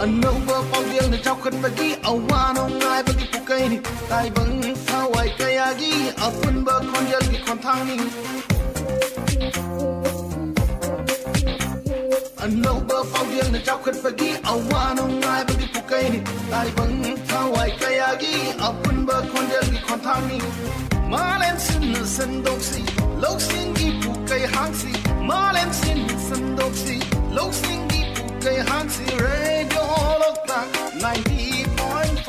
Anova paudel na chaukat pagi awano ngai pagi pukai ni tai bang thawai kayagi apun ba konjal gi kontang ni Anova paudel na chaukat pagi awano ngai pagi pukai ni tai bang thawai kayagi apun ba konjal gi kontang ni Malen sin sandoksi lok sin gi pukai hangsi Malen sin sandoksi lok sin Kay Hansi Radio Loktak 90.4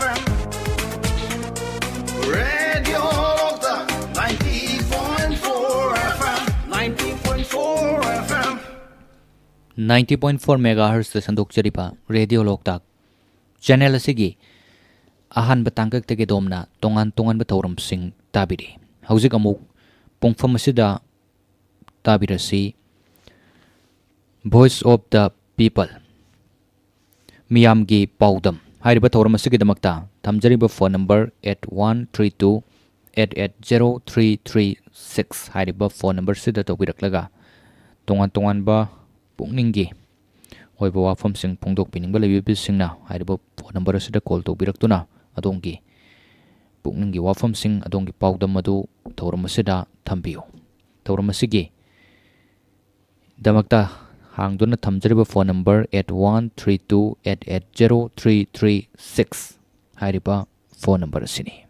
FM Radio Loktak 90.4 FM 90.4 FM 90.4 MHz sandok charipa Radio Loktak channel asigi ahan batangkak tege domna tongan batauram sing tabiri hauzik amuk pungfam asida tabirasi Voice of the People Miyamgi Paudam Hariba Thoram Sigidamata Tamjariba phone number 8132-880-336 Hariba phone number Sida Tobiraklaga Tongan ba Pungningi Hoiba Wafam Sing Pungdok Piningba Levi Singna Hariba phone number Sida call Tobiraktuna Adongi Pungningi Wafam Sing Adongi Paudam Madu Thoram Sida Tambio Thoram Sigi Damakta Hangduna thamjariba phone number 8132-880-336 hariba phone number asini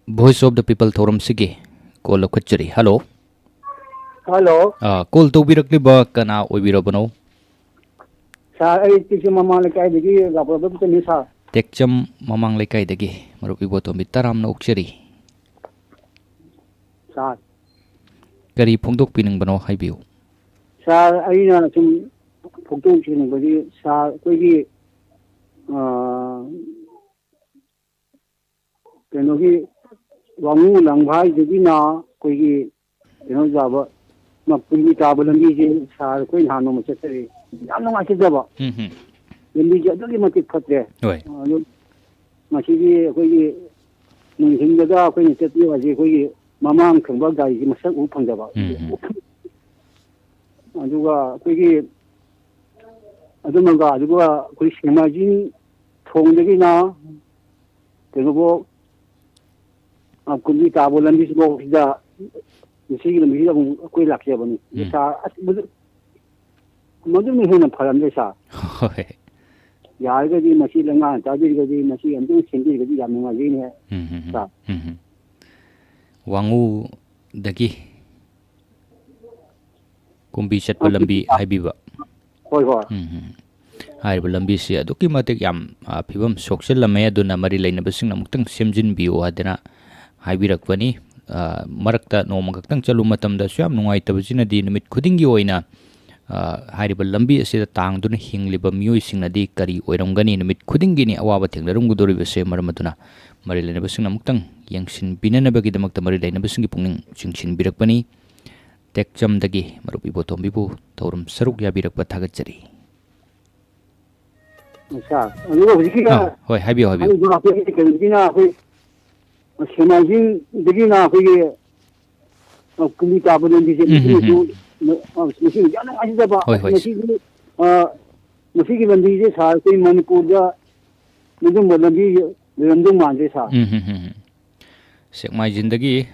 voice of the people ꯊꯧꯔꯝꯁꯤꯒꯤ call ꯂꯧꯈꯠꯆꯔꯤ. Hello. Hello. Call ꯇꯧꯕꯤꯔꯛꯂꯤꯕ ꯀꯅꯥ ꯑꯣꯏꯕꯤꯔꯕꯅꯣ? ꯁꯥꯔ ꯑꯩ ꯇꯤꯛꯁꯤ ꯃꯃꯥꯡ ꯂꯩꯀꯥꯏꯗꯒꯤ ꯂꯥꯛꯄꯗꯅꯤ ꯁꯥꯔ. ꯇꯦꯛꯆꯝ ꯃꯃꯥꯡ ꯂꯩꯀꯥꯏꯗꯒꯤ ꯃꯔꯨꯞ ꯏꯕꯣꯇꯣꯝꯕꯤ ꯇꯔꯥꯝꯅ ꯑꯣꯛꯆꯔꯤ. ꯁꯥꯔ. ꯀꯔꯤ ꯐꯣꯡꯗꯣꯛꯄꯤꯅꯤꯡꯕꯅꯣ ꯍꯥꯏꯕꯤꯌꯨ. ꯁꯥꯔ ꯑꯩꯅ ꯁꯨꯝ ꯐꯣꯡꯗꯣꯛꯆꯅꯤꯡꯕꯗꯤ ꯁꯥꯔ ꯑꯩꯈꯣꯏꯒꯤ ꯀꯩꯅꯣꯒꯤ ꯋꯥꯡꯉꯨ ꯂꯪꯚꯥꯏꯗꯒꯤꯅ ꯑꯩꯈꯣꯏꯒꯤ ꯀꯩꯅꯣ ꯌꯥꯕ ꯃꯄꯨꯟꯒꯤ ꯇꯥꯕ ꯂꯝꯕꯤꯁꯦ ꯁꯥꯔ ꯑꯩꯈꯣꯏ ꯅꯍꯥꯟ ꯅꯣꯡꯃ ꯆꯠꯆꯔꯤ. ꯌꯥꯝ ꯅꯨꯡꯉꯥꯏꯖꯗꯕ. ꯂꯝꯕꯤꯁꯦ ꯑꯗꯨꯛꯀꯤ ꯃꯇꯤꯛ ꯐꯠꯇ꯭ꯔꯦ. ꯑꯗꯨ ꯃꯁꯤꯒꯤ ꯑꯩꯈꯣꯏꯒꯤ ꯅꯨꯡꯊꯤꯟꯗꯒ ꯑꯩꯈꯣꯏꯅ ꯆꯠꯄꯤꯌꯨ ꯍꯥꯏꯁꯦ ꯑꯩꯈꯣꯏꯒꯤ ꯃꯃꯥꯡ ꯊꯪꯕ ꯒꯥꯔꯤꯁꯤ ꯃꯁꯛ ꯎꯕ ꯐꯪꯗꯕ. ꯑꯗꯨꯒ ꯑꯩꯈꯣꯏꯒꯤ ꯑꯗꯨꯒ ꯑꯩꯈꯣꯏ ꯁꯦꯛꯃꯥꯏꯖꯤꯡ ꯊꯣꯡꯗꯒꯤꯅ ꯀꯩꯅꯣꯐꯥꯎ ꯀꯨꯝꯕꯤ ꯇꯥꯕ ꯂꯝꯕꯤꯁꯤꯐꯥꯎꯁꯤꯗ ꯃꯁꯤꯒꯤ ꯂꯝꯕꯤꯁꯤꯗ ꯑꯃꯨꯛ ꯑꯩꯈꯣꯏ ꯂꯥꯛꯆꯕꯅꯤ. ꯁꯥꯔ ꯑꯁ ꯃꯗꯨꯅ ꯍꯦꯟꯅ ꯐꯔꯝꯗꯦ ꯁꯥꯔ. ꯍꯣꯏ. ꯌꯥꯔꯒꯗꯤ ꯃꯁꯤ ꯂꯩꯉꯥꯛꯅ ꯇꯥꯕꯤꯔꯒꯗꯤ ꯃꯁꯤ ꯑꯃꯨꯛꯇꯪ ꯁꯦꯝꯕꯤꯔꯒꯗꯤ ꯌꯥꯝ ꯅꯨꯡꯉꯥꯏꯖꯩꯅꯦ ꯁꯥꯔ. ꯋꯥꯡꯉꯨꯗꯒꯤ ꯀꯨꯝꯕꯤ ꯆꯠꯄ ꯂꯝꯕꯤ ꯍꯥꯏꯕꯤꯕ. ꯍꯣꯏ ꯍꯣꯏ. ꯍꯥꯏꯔꯤꯕ ꯂꯝꯕꯤꯁꯤ ꯑꯗꯨꯛꯀꯤ ꯃꯇꯤꯛ ꯌꯥꯝ ꯐꯤꯕꯝ ꯁꯣꯛꯆꯤꯜꯂꯝꯃꯦ. ꯑꯗꯨꯅ ꯃꯔꯤ ꯂꯩꯅꯕꯁꯤꯡꯅ ꯑꯃꯨꯛꯇꯪ ꯁꯦꯝꯖꯤꯟꯕꯤꯌꯨ ꯍꯥꯏꯗꯅ ꯍꯥꯏꯕꯤꯔꯛꯄꯅꯤ. ꯃꯔꯛꯇ ꯅꯣꯡꯃ ꯈꯛꯇꯪ ꯆꯠꯂꯨꯕ ꯃꯇꯝꯗꯁꯨ ꯌꯥꯝ ꯅꯨꯡꯉꯥꯏꯇꯕꯁꯤꯅꯗꯤ ꯅꯨꯃꯤꯠ ꯈꯨꯗꯤꯡꯒꯤ ꯑꯣꯏꯅ ꯍꯥꯏꯔꯤꯕ ꯂꯝꯕꯤ ꯑꯁꯤꯗ ꯇꯥꯡꯗꯨꯅ ꯍꯤꯡꯂꯤꯕ ꯃꯤꯑꯣꯏꯁꯤꯡꯅꯗꯤ ꯀꯔꯤ ꯑꯣꯏꯔꯝꯒꯅꯤ, ꯅꯨꯃꯤꯠ ꯈꯨꯗꯤꯡꯒꯤꯅꯤ ꯑꯋꯥꯕ ꯊꯦꯡꯅꯔꯝꯒꯗꯧꯔꯤꯕꯁꯦ. ꯃꯔꯝ ꯑꯗꯨꯅ ꯃꯔꯤ ꯂꯩꯅꯕꯁꯤꯡꯅ ꯑꯃꯨꯛꯇꯪ ꯌꯦꯡꯁꯤꯟꯕꯤꯅꯅꯕꯒꯤꯗꯃꯛꯇ ꯃꯔꯤ ꯂꯩꯅꯕꯁꯤꯡꯒꯤ ꯄꯨꯛꯅꯤꯡ ꯆꯤꯡꯁꯤꯟꯕꯤꯔꯛꯄꯅꯤ. ꯇꯦꯛꯆꯝꯗꯒꯤ ꯃꯔꯨꯞ ꯏꯕꯣꯇꯣꯝꯕꯤꯕꯨ ꯊꯧꯔꯝ ꯁꯔꯨꯛ ꯌꯥꯕꯤꯔꯛꯄ ꯊꯥꯒꯠꯆꯔꯤ. ꯁꯥꯔ ꯑꯗꯨꯒ ꯍꯧꯖꯤꯛꯀꯤ ꯍꯣꯏ, ꯍꯥꯏꯕꯤꯌꯨ. ꯀꯩꯅꯣꯒꯤꯅ ꯑꯩꯈꯣꯏ ꯁꯦꯛꯃꯥꯏꯖꯤꯡꯗꯒꯤꯅ ꯑꯩꯈꯣꯏꯒꯤ ꯀꯨꯝꯕꯤ ꯇꯥꯕ ꯂꯝꯕꯤꯁꯦ ꯃꯁꯤ ꯌꯥꯝ ꯅꯨꯡꯉꯥꯏꯖꯗꯕ. ꯃꯁꯤꯒꯤ ꯂꯝꯕꯤꯁꯦ ꯁꯥꯔ ꯑꯩꯈꯣꯏ ꯃꯅꯤꯄꯨꯔꯗ ꯑꯗꯨꯒꯨꯝꯕ ꯂꯝꯕꯤ ꯂꯩꯔꯝꯗꯧ ꯃꯥꯟꯗꯦ ꯁꯥꯔ. ꯁꯦꯛꯃꯥꯏꯖꯤꯟꯗꯒꯤ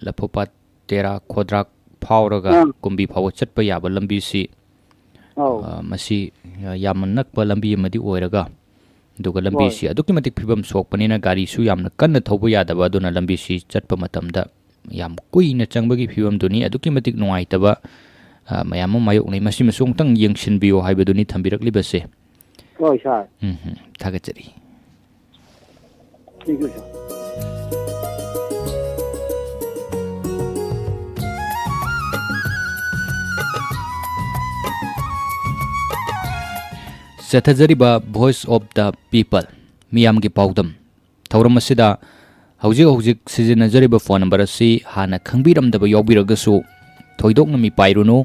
ꯂꯐꯨꯄꯥꯠ ꯇꯦꯔꯥ ꯈꯣꯗ꯭ꯔꯥꯛ ꯐꯥꯎꯔꯒ ꯀꯨꯝꯕꯤ ꯐꯥꯎꯕ ꯆꯠꯄ ꯌꯥꯕ ꯂꯝꯕꯤꯁꯤ ꯃꯁꯤ ꯌꯥꯝꯅ ꯅꯛꯄ ꯂꯝꯕꯤ ꯑꯃꯗꯤ ꯑꯣꯏꯔꯒ ꯑꯗꯨꯒ ꯂꯝꯕꯤꯁꯤ ꯑꯗꯨꯛꯀꯤ ꯃꯇꯤꯛ ꯐꯤꯕꯝ ꯁꯣꯛꯄꯅꯤꯅ ꯒꯥꯔꯤꯁꯨ ꯌꯥꯝꯅ ꯀꯟꯅ ꯊꯧꯕ ꯌꯥꯗꯕ. ꯑꯗꯨꯅ ꯂꯝꯕꯤꯁꯤ ꯆꯠꯄ ꯃꯇꯝꯗ ꯌꯥꯝ ꯀꯨꯏꯅ ꯆꯪꯕꯒꯤ ꯐꯤꯕꯝꯗꯨꯅꯤ. ꯑꯗꯨꯛꯀꯤ ꯃꯇꯤꯛ ꯅꯨꯡꯉꯥꯏꯇꯕ ꯃꯌꯥꯝ ꯑꯃ ꯃꯥꯌꯣꯛꯅꯩ. ꯃꯁꯤꯃꯁꯨ ꯑꯃꯨꯛꯇꯪ ꯌꯦꯡꯁꯤꯟꯕꯤꯌꯨ ꯍꯥꯏꯕꯗꯨꯅꯤ ꯊꯝꯕꯤꯔꯛꯂꯤꯕꯁꯦ. ꯍꯣꯏ ꯁꯥꯔ. ꯊꯥꯒꯠꯆꯔꯤ. Thank you sir. ꯆꯠꯊꯖꯔꯤꯕ ꯚꯣꯏꯁ ꯑꯣꯐ ꯗ ꯄꯤꯄꯜ ꯃꯤꯌꯥꯝꯒꯤ ꯄꯥꯎꯗꯝ ꯊꯧꯔꯝ ꯑꯁꯤꯗ ꯍꯧꯖꯤꯛ ꯁꯤꯖꯤꯟꯅꯖꯔꯤꯕ ꯐꯣꯟ ꯅꯝꯕꯔ ꯑꯁꯤ ꯍꯥꯟꯅ ꯈꯪꯕꯤꯔꯝꯗꯕ ꯌꯥꯎꯕꯤꯔꯒꯁꯨ ꯊꯣꯏꯗꯣꯛꯅ ꯃꯤꯄꯥꯏꯔꯨꯅꯨ.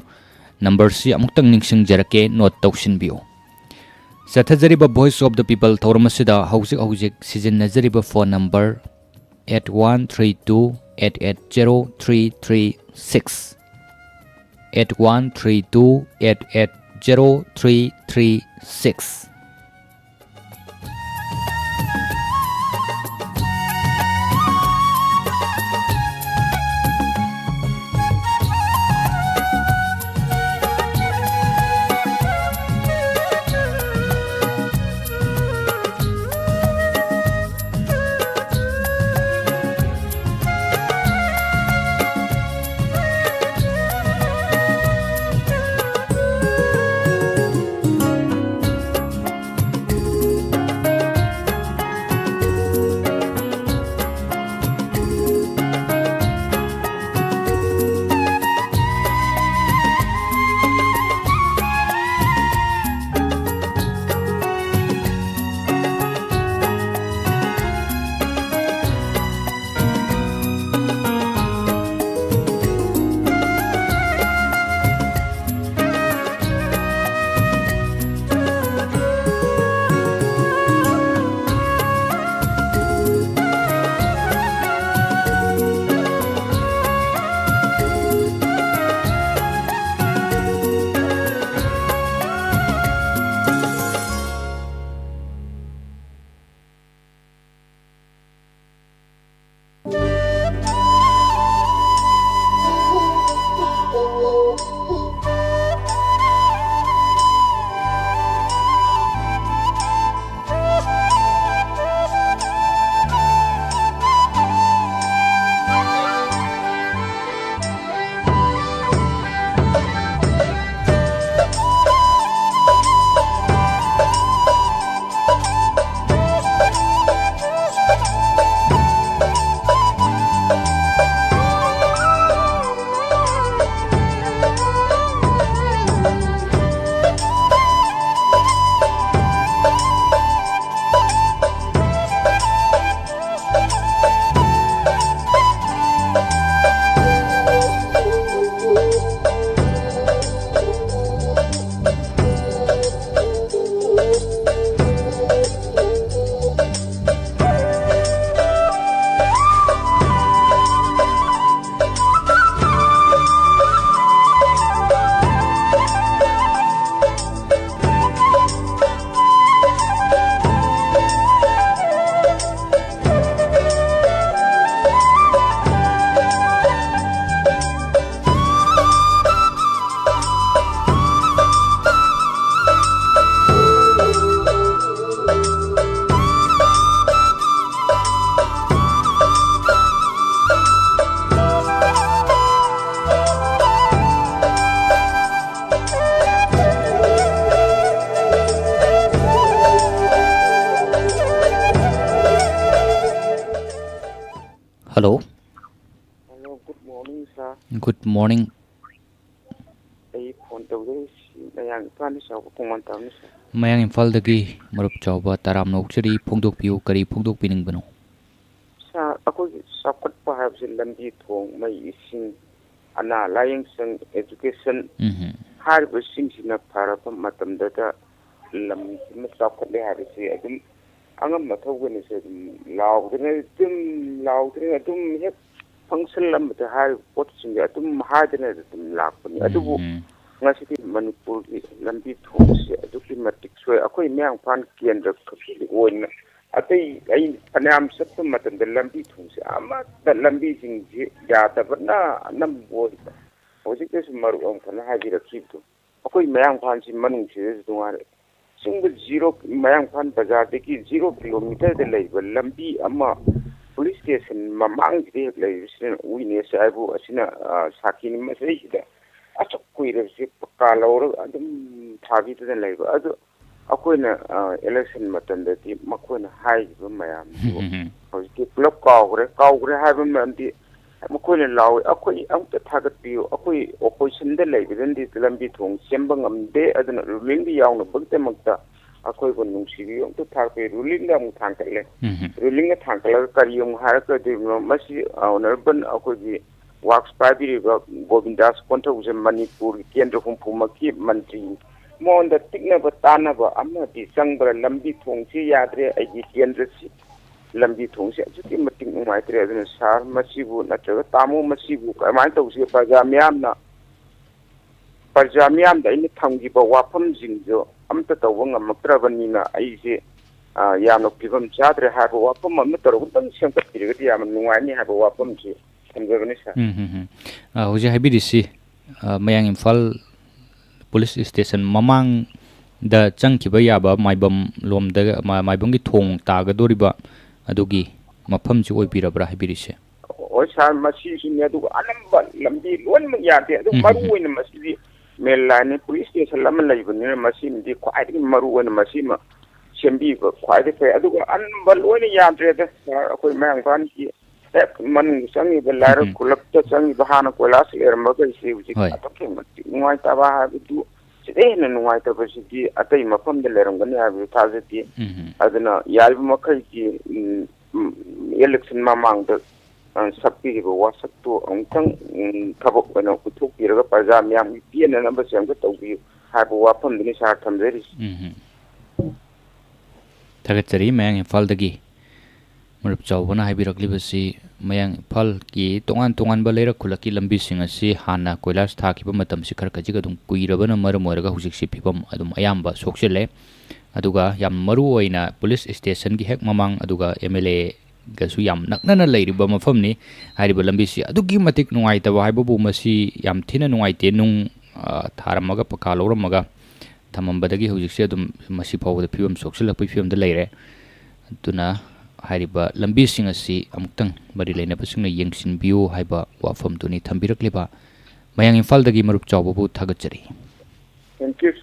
ꯅꯝꯕꯔꯁꯤ ꯑꯃꯨꯛꯇꯪ ꯅꯤꯡꯁꯤꯡꯖꯔꯛꯀꯦ, ꯅꯣꯠ ꯇꯧꯁꯤꯟꯕꯤꯌꯨ. ꯆꯠꯊꯖꯔꯤꯕ ꯚꯣꯏꯁ ꯑꯣꯐ ꯗ ꯄꯤꯄꯜ ꯊꯧꯔꯝ ꯑꯁꯤꯗ ꯍꯧꯖꯤꯛ ꯁꯤꯖꯤꯟꯅꯖꯔꯤꯕ phone number 8132880336 8132880336. morning, sir. Good morning. I phone tawdai mayang pani saw kuman tawni sir. Mayang Imphaldagi marup chawba taram nokchari phongdokpiu kari phongdokpiningbano. Sa ako sapat pa habs lambi thong mai ising ana laying sang education har basing sina para pa matamda ta lam ma sapat le habisi adum angam mathawgani se lawdne dum hek function lam ta har pot singa adum hadne dum lakpani adubu ngasiti manipur lambi thong se aduki matik soy akoi myang phan kendra khapi oina atai ai panam sattu matam da lambi thong se ama da lambi jing ya da bana nam bo hojik te maru om kana haji rakhitu akoi myang phan si manung se dungare singbu zero myang phan bazar de ki 0 kilometer de leiba lambi ama police station mamang de leiba uine saibu asina sakini masai da achok kuire se pakalaur adum thabi de leiba adu akoina election matanda ti makoina haiba mayam hojik plop kaugre haiba manti makoina lawi akoi amta thagat piu akoi opposition de leiba den di lambi thong sembang amde aduna ruling di yauna bagte makta akoi ko nungsibi amta thakpe ruling da mu thangkale ruling da thangkala kariyong haraka de masi honorable akoi gi works private Govindas Kontawuse Manipur Kendra Humpumaki Mantri Monda Tigna Batana Amma di Sangbra Lambi Tongsi Yadre Agi Kendra Si Lambi Tongsi Juki Mating Maitre as Sar Masibu Natra Tamu Masibu Kamantawsi Pajamiam da in Tangi Wapam Zinjo Amta Tawanga Matravanina Aise Yano Pivam Chadre have a wapam Matarutan Shankati Yaman have a wapam. Hujai habirisi Mayang Imphal police station mamang da changkiba yaba maibam lomda maibamgi thong tagadoriba adugi mafam chu oipirabra habirisi oi sar masi sini adu anamba lambi lon yate adu maru wena masi melani police station lam laibani masi ndi kwai maru wena masi ma sembi ko kwai de adu anamba lon yate da akoi mayang ban ki man sangi belar kulak ta sangi bahana kolas ermaga isi uji atake mati nuai ta ba du sede nuai ta basidi atai mafam de lerangani abi tazeti aduna yalbu makai ki election mamang da sabpi go wasattu angtang thabok bana kuthuk piraga paja myam piena number sem ko tawbi habu wafam dini sa thamjeri thagachari Mayang Imphaldagi marup chawbana haibirakliba Mayang Imphal ki tongan ba leira khulaki lambi sing asi hana koilas thakiba matam si khar kaji gadum kuirabana maram oiraga hujik si phibam adum ayamba soksele aduga yam maru oina police station gi hek mamang aduga MLA gasu yam naknana leiriba mafam ni hariba lambi si adugi matik nungai ta haiba bu masi yam thina nungai te nung tharamaga pakaloramaga thamambadagi hujik si adum masi phawda phibam soksela phibam da leire tuna hariba lambi sing asi amutang bari leina pasungna yengsin biu haiba wafam tuni thambirakliba Mayang Imphaldagi marup chawbabu thagachari. Thank you.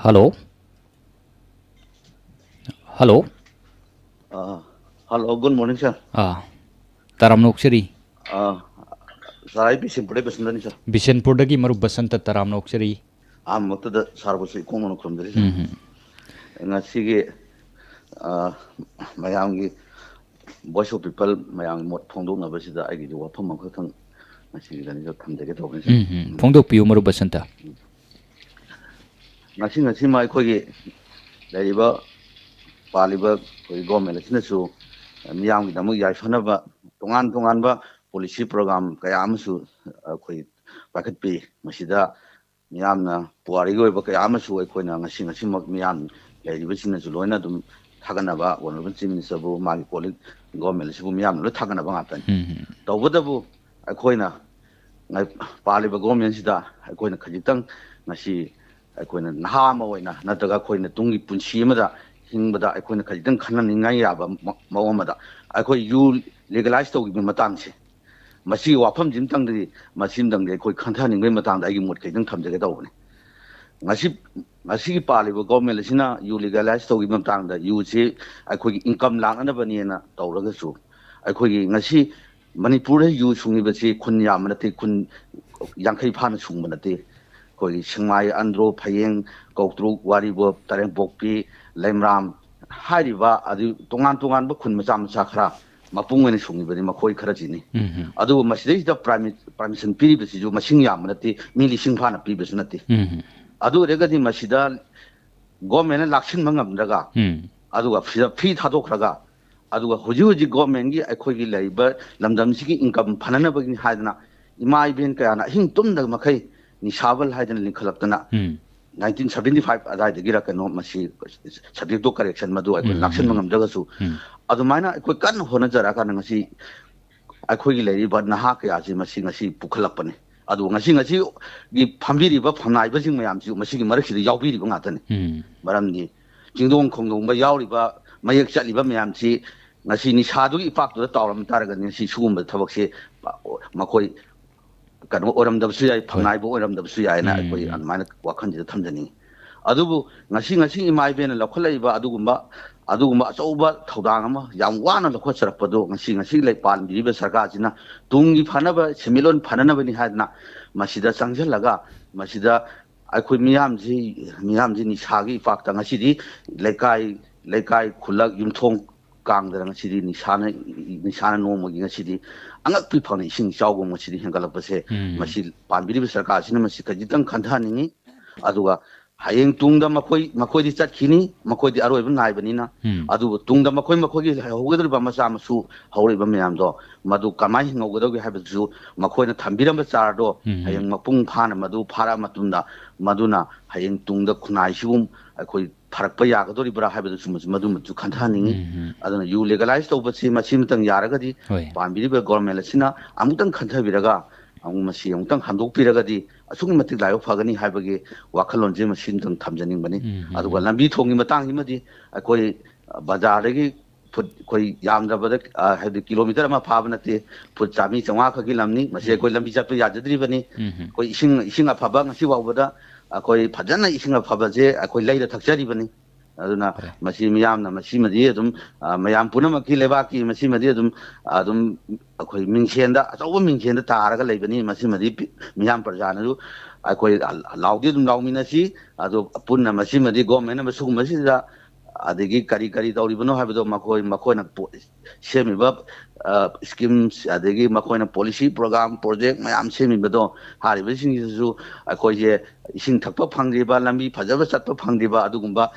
Hello. Hello. Hello. Good morning, sir. Taram Nokchari. Sarai Bisenpur Basandan, sir. Bisenpur dagi maru Basanta Taram Nokchari. Mota the Sarvasi Common from the and I see Mayangi voice of people, Mayang Mot Pondo Navasida, I give you a Pomakotan. I see the come to get over. Pondo Pio Maru Basanta. Nothing as him I could get Ladiba Paliba, government, Sinasu, and young Damu Yashanaba, Tonganba, policy program, Kayamasu, Packet P, Masida, Miamna, Puarigo, Kayamasu, Equina, Simak Miam, Lady Vicina Zulona, थागनबा honourable chief minister बु मागी पोलिट government सिबु मियाम लो थागनबा ngatan तौबदबु अखोइना पालिबा गवर्नमेंट सिदा अखोइना खजितंग ngasi अखोइना नहा मा ओइना नतगा अखोइना तुंगी पुंसी अमदा हिंबदा अखोइना खजितंग खननिंगाय याबा मवमदा अखोइ यू लीगलाइज तौगी मतंगसे मसी वाफम जिमतंगदि मसिमदंगदि अखोइ खंथानिंगै मतंगदा आगी मोट खजितंग थमजगे तौबने ngasi पालिबा गवर्नमेंट सिना यू लीगलाइज तौगी मतंगदा यू से अखोइ इनकम लांगनबनिना तौरगसु अखोइ ngasi मणिपुर यू सुंगिबसे खुन यामनते खुन यांखै फान सुंगबनते कोई सिंगमाई अंद्रो फयेंग कौत्रु वारिबो तरें बोकपी लेमराम हारिबा अदु तोंगान तोंगान ब खुन मचा मचा खरा मपुंग ने सुंगिबनि मखोइ खरा जिनि अदु मसिदै द परमिशन पीरिबसि जो मसिंग यामनते मिलि सिंफाना पीबसु नते अदु रेगदि मसिदा गवर्नमेंट लाक्सिन मंगमदगा अदु फी थादोखरगा अदु हुजि हुजि गवर्नमेंट गी अखोइ लैबा लमदमसि की इनकम फननबगि हादना इमा इबेन कयाना हिंग तुमदग मखै निशाबल हाइदन लिखलक्तना 1975 अदाइदगिरा कनो मसी सब्जेक्ट करेक्शन मदु अखोइ लाक्सन मंगमदगसु अदुमाइना अखोइ कन होना जरा का ngasi अखोइ लैरिबा नहा कयासि मसी ngasi पुखलकपने अदु ngasi गी फम्बिरिबा फनाइबा जिंग मयामसि मसी गी मरखि याउबिरिबा ngaतने मरमनि जिंदोंग खोंदोंबा याउरिबा मयक चलिबा मयामसि ngasi निसादुगी इपाक्तुदा तावरम तारगा ngasi सुगुम्बा थबकसे मखोइ कनो ओरमदबसु याय फनाइबो ओरमदबसु यायना अखोइ अनमाइना वाखनजिदा थमजनि अदुबु ngasi इमाइबेना लखलैबा अदुगुम्बा अचौबा थौदांग अमा याम वाना लखचरपदो ngasi लै पालबिरिबा सरकारसिना Tungi फनबा सेमिलोन फननबनि हादना मसिदा चंगजलगा मसिदा अखोइ मियामजि निसागी पाक्ता ngasi लेकाई खुलक युमथोंग कांगदरा ngasi निसाना नोमगी ngasi angak pi phang ising chawgo machidi hengalapase masi panbiri sarkar sina masi kajitang khandhani aduga hayeng tungda makoi di chatkini makoi di aroi ban nai banina adu tungda makoi gi hogedri ba masa masu hawri ba myam do madu kamai hingogodogi habisu makoi na thambiram ba char do hayeng mapung phana madu phara matunda maduna hayeng tungda khunai sigum akoi farakpa yagadori bra habisu madu matu khandhani aduna you legalize to basi masimtang yaragadi panbiri ba government sina amutang khandhabiraga masi amutang handok piragadi asung matik layo phagani haibagi wakhalonje masimtang thamjaning bani aduga lambi thongi matang himadi akoi bazar dagi foot कोई याम जबद है kilometre मा फाबनते foot चामी चंगा खगी लमनी मसे कोई लंबी चप याजद्री बनी कोई इसिंग अफबा ngasi वावदा कोई फजन इसिंग अफबजे कोई लैदा थक्चरी बनी अदुना मसी मियामना मसी मदि अदुम मयाम पुनमकी लेबाकी मसी मदि अदुम कोई मिंगसेंदा अचौब मिंगसेंदा तारगा लैबनी मसी मदि मियाम प्रजानजु कोई लाउदी अदुम लाउमिनसी अदु पुन्ना मसी मदि government मसुग मसीदा adegi kari tauribano habdo makoina semiba schemes adegi makoina policy program project mayam semibado hariba singju akoi je ising thakpa phangriba lambi phajaba chatpa phangriba adugumba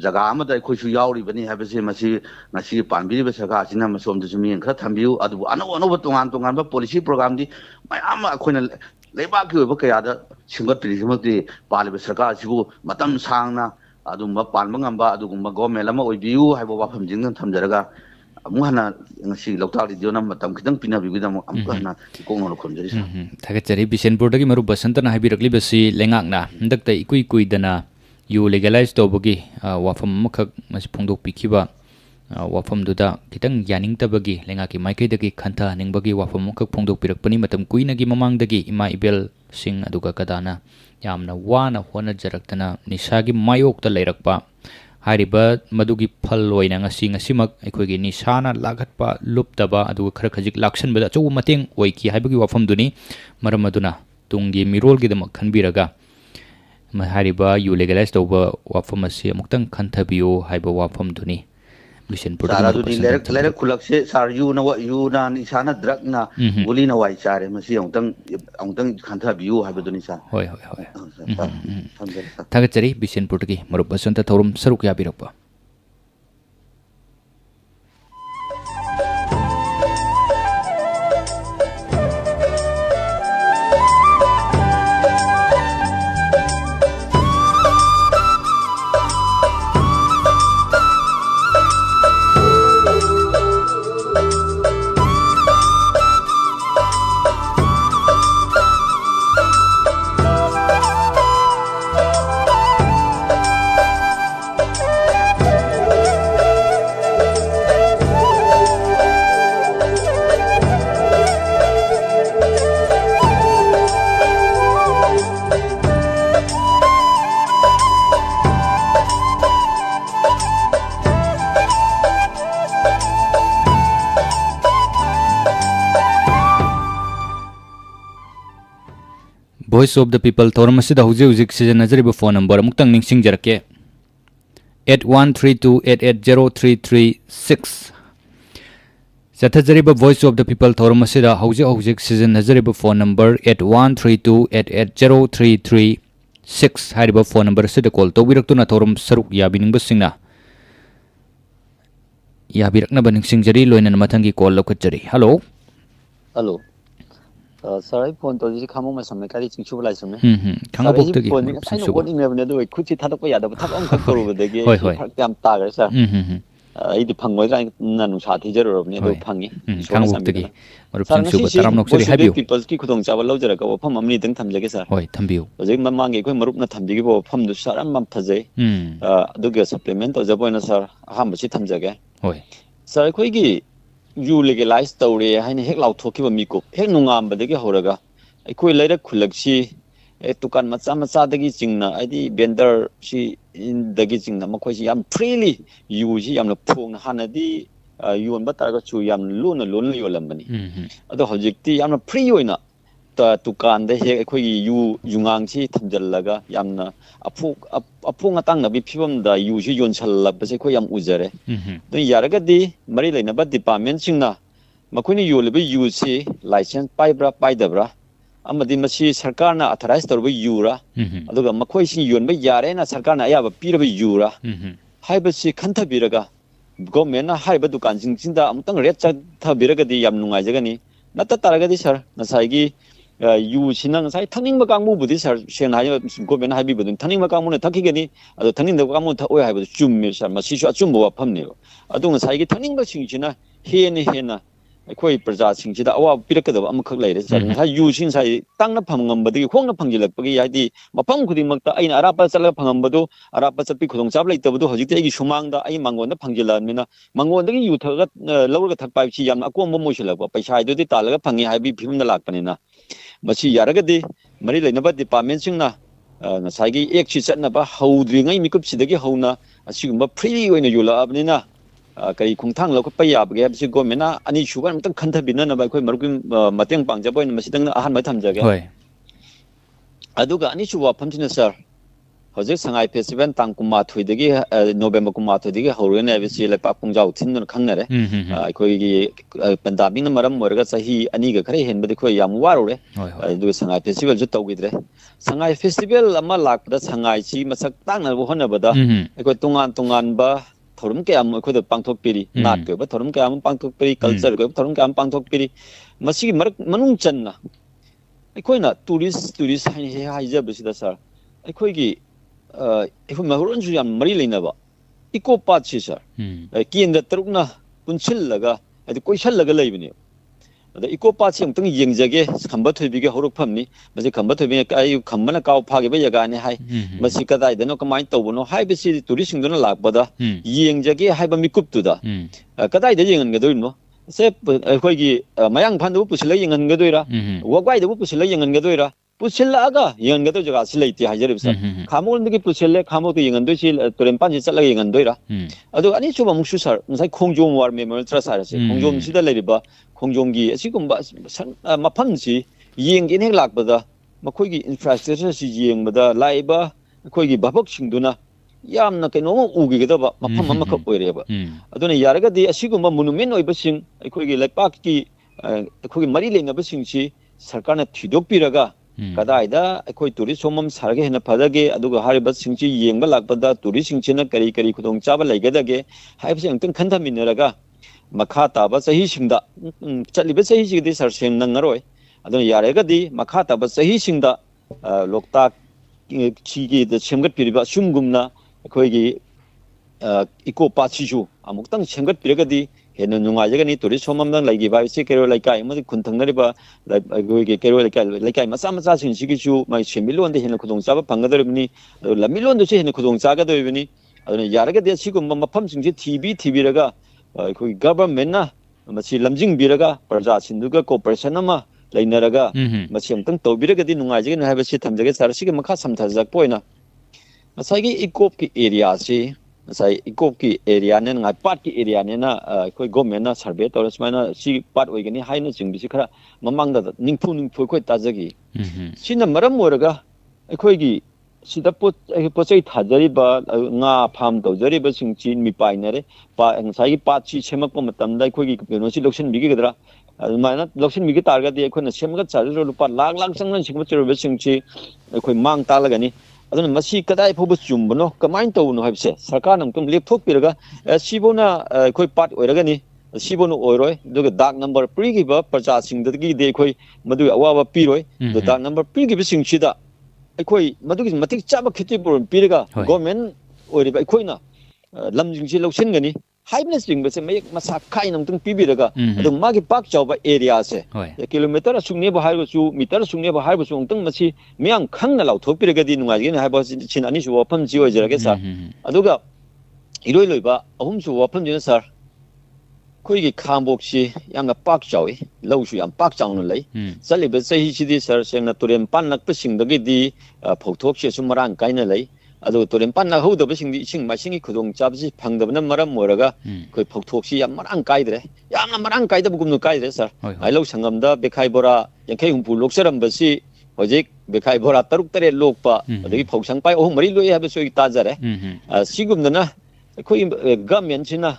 jaga amada akoi su yauribani habase masi panbiriba saka sina masomdu sumi khara thambiu adu ano tongan ba policy program di mayam akoina leiba ki oba kayada singat prismati paliba saka sibu matam sangna adumba palmangamba adugumba government lama oibiu haibo wafam jingna thamjaraga amuhana ngasi loktal radio nam matam khidang pina bigudam amkana kongno khonjari sa thagachari bisenpur dagi maru basantana habirakli basi lengakna ndakta ikui dana you legalize tobagi wafam makhak mas phongdok pikhiba wafam duda kitang yaning tabagi lengaki maikai dagi khantha ningbagi wafam makhak phongdok pirakpani matam kuinagi mamang dagi ima ibel sing aduga kadana yamna wana hona jaraktana nisagi mayok ta leirakpa hariba madugi phal loina ngasimak aikogi nisana lagatpa luptaba adu khara khajik laksan bada chou mateng oiki haibagi wafam duni maramaduna tungi mirol gi dam khanbiraga hariba you legalize toba wafam asi amuktang khanthabiyo haiba wafam duni Sara tu ni lerek kulak se sar you na ni sana drug na guli na wai chare masi ongtang khantha biu ha beduni sa hoi thagachari bisenpur gi maru basanta thorum saruk ya birakpa voice of the people thoram asida hauji hauji sijanajariba phone number amukhtang ningsingjarake 8132880336 Sathajariba voice of the people thoram asida hauji hauji sijanajariba phone number 8132880336 hariba phone number asida call tawbiraktuna thoram saruk yabining basingna yabirakna baningsingjari loina mathangi call lokachari hello Hello. Sorry, phone to this come on some kari ching chuba lai some. Khanga bok tagi phone sai no coding ne bne do khuchi thadok pa yada thak ong khak koru de ge phak tam ta ga sir. Ai di phangoi ra na nu sa thi jar ro ne do phangi. Khanga bok tagi marup ching chuba taram nok seri habiu. People ki khudong chawal lo jara ka pham amni dang tham jage sir. Hoi thambiu. Ojek mamang ge khoi marup na tham gi bo pham du saram mam phajai. Du ge supplement to jabo na sir aham chi tham jage. Hoi. Sir khoi gi you legalize tawre haina hek lau thoki ba mi ko hek nungam ba degi horaga aikoi leira khulakchi tukan macha macha dagi chingna aidi vendor si dagi chingna makhoi si yam freely you ji yam na phong hanadi yon ba targa chu yam luna yolambani ado hojikti yam na free oina ta tukan de hek aikoi you yungang chi thamjallaga yamna apu ngatang na bi phibam da you ji yon challa ba se khoi yam ujare do yaraga di mari leina ba department singna makhoni yolbe you si license paibra paidabra amadi masi sarkar na authorize torba you ra aduga makhoi si yon ba yare na sarkar na ayaba piraba you ra haiba si khantha biraga government na haiba dukan jingda amtang red cha thabiraga di yam nungai jagani nata taraga di sir na saigi you sinang sai thangning ba kangmu budi sir sen hayo government haibi budun thangning ba kangmu na thakigani ado thangning da kangmu tha oi haiba chummi sir masi su achum bo phamne adung saigi thangning ba singchina hena akhoi praja singchida awa pirakada amakhak leire sir ha you sing sai tangna phamngam badi khongna phangjilak pagi yaidi mapam khuding makta aina arapa chala phangam badu arapa chapi khudong chab lai tabadu hojikte agi sumangda ai mangonda phangjila mina mangonda gi you thaga lawra thak pai chi yamna akom bo moisilak ba paisa idu di talaga phangi haibi phimna lakpanina masi yaragadi mari leinaba department singna ngasagi ek chi chatna ba haudringai mikup sidagi hauna asigumba free oina yola abnina kai khungthang lo ko pa ya bage si government na ani sugar mtang khantha binna na ba khoi marukim mateng pangja boin masidang na ahan mai thamjage Hoi. aduga ani suwa phamchina sir hojek sangai festival tang kuma thoidagi november kuma thoidagi horene abisi le pa pungjau thin no khangnare khoi gi pandaming na maram morga sahi ani ga khare henbadi khoi yam warure aduga sangai festival ju tawgidre sangai festival ama lakda sangai chi masak tang na bo hona bada khoi tungan ba thorum ke am khoi da pangthok piri nat ko ba thorum ke am pangthok piri culture ko thorum ke am pangthok piri masi marak manung channa khoi na tourist hai ja bisida sir khoi gi ifu mahuron ju yam mari leina ba eco path chi sir kiin da tarukna punchil laga adi koisal laga leibni ada eco path chi amtang yengjage khamba thoibige horuk phamni masi khamba thoibi ai khambana kaw phage ba jaga ne hai masi kadai dano kamai tawbono hai bisi tourist singdona lakbada yengjage hai ba mikup tu da kadai da yengan gadoi no se khoi gi mayang phandu pusila yengan gadoira wagwai da pusila yengan gadoira pusilaga yengan gado jaga silaiti hajarib sa khamol ndigi pusille khamo to yengan doi sil toren panji chala yengan doira adu ani chuba mukshu sar musai khongjom war memorial trust sar se khongjom sida leriba khongjomgi asigumba mafam si yengin hek lakbada makhoi gi infrastructure si yengbada laiba khoi gi babak singduna yamna keno ugi gada mafam amakak oireba aduna yaraga di asigumba monument oiba sing khoi gi laipak ki khoi gi mari leina ba sing si sarkarna thidok piraga kadaida akhoi tourist homam sarage hena phadage aduga hariba singchi yengba lakbada tourist singchina kari khudong chaba laigedage haibse angtang khantha minaraga makha taba sahi singda chalibe sahi sigdi sar seng nangaroi aduna yarega di makha taba sahi singda loktak chigi de semgat piriba sumgumna akhoi gi eco pathiju amuktang semgat piraga di hena nungajagani tourist homamdang laigi ba se kero laikai amadi khuntangnariba goige kero laikai macha singchi chu mai semilon de hena khudong chaba phangadoribni lamilon do se hena khudong chaga doibni aduna yaraga de sigumba mafam singji tv raga khoi government na masi lamjing biraga praja sinduga cooperation ama lainaraga masi amtang tobiraga di nungajagani haiba se thamjage sar sigi makha samthajak poina masagi eco area si sai ikop ki area ne ngai part ki area ne na koi government na survey tor smaina si part oigani haina jing bisi khara mamang da ningphu khoi tajagi sina maram moraga khoi gi sida pochai thajari ba nga farm tawjari ba singchi mi painare pa sai gi part chi semak pa matam dai khoi gi no si loction bigi gadra mana loction bigi targa di khoi na semga chari lupa lakh lakh changna singma chero ba singchi khoi mang ta lagani aduna masi kadai phobu chumbono kamain tawno habse sarkar nam tum lepthok piraga sibona khoi part oiragani sibonu oiroi duga dak number pri gi ba praja sing dagi de khoi madu awa piroi the dak number pri gi sing chida khoi madu gi matik chaba khiti por piraga government oiriba khoi na lamjing si loksin gani haibna sing bese mayek masa khai nam tum pibiraga adu magi pak chawba area se kilometer sungne ba hairu chu meter sungne ba hairu chu ongtang masi myang khangna lau thok piraga di nungai gi haiba chin ani su wapam ji ojira ge sa aduga iroi loiba ahum su wapam ji sir khoi gi khambok si yamna pak chawi lau su yam pak chang no lai sali be sahi si di sir sengna turen pan nak pa sing dagi di phokthok se su marang kaina lai adu toren pan na hoda ba sing di sing ma singi khudong chabsi phangdabna maram moraga koi phokthoksi yam marang kaidre yamna marang kaida bugum no kaidre sir ai lo sangam da bekhai bora yankai humpu loksaram basi hojik bekhai bora taruk tare lokpa adagi phoksang pai ohum mari loi ha ba soi tajare sigum na koi government china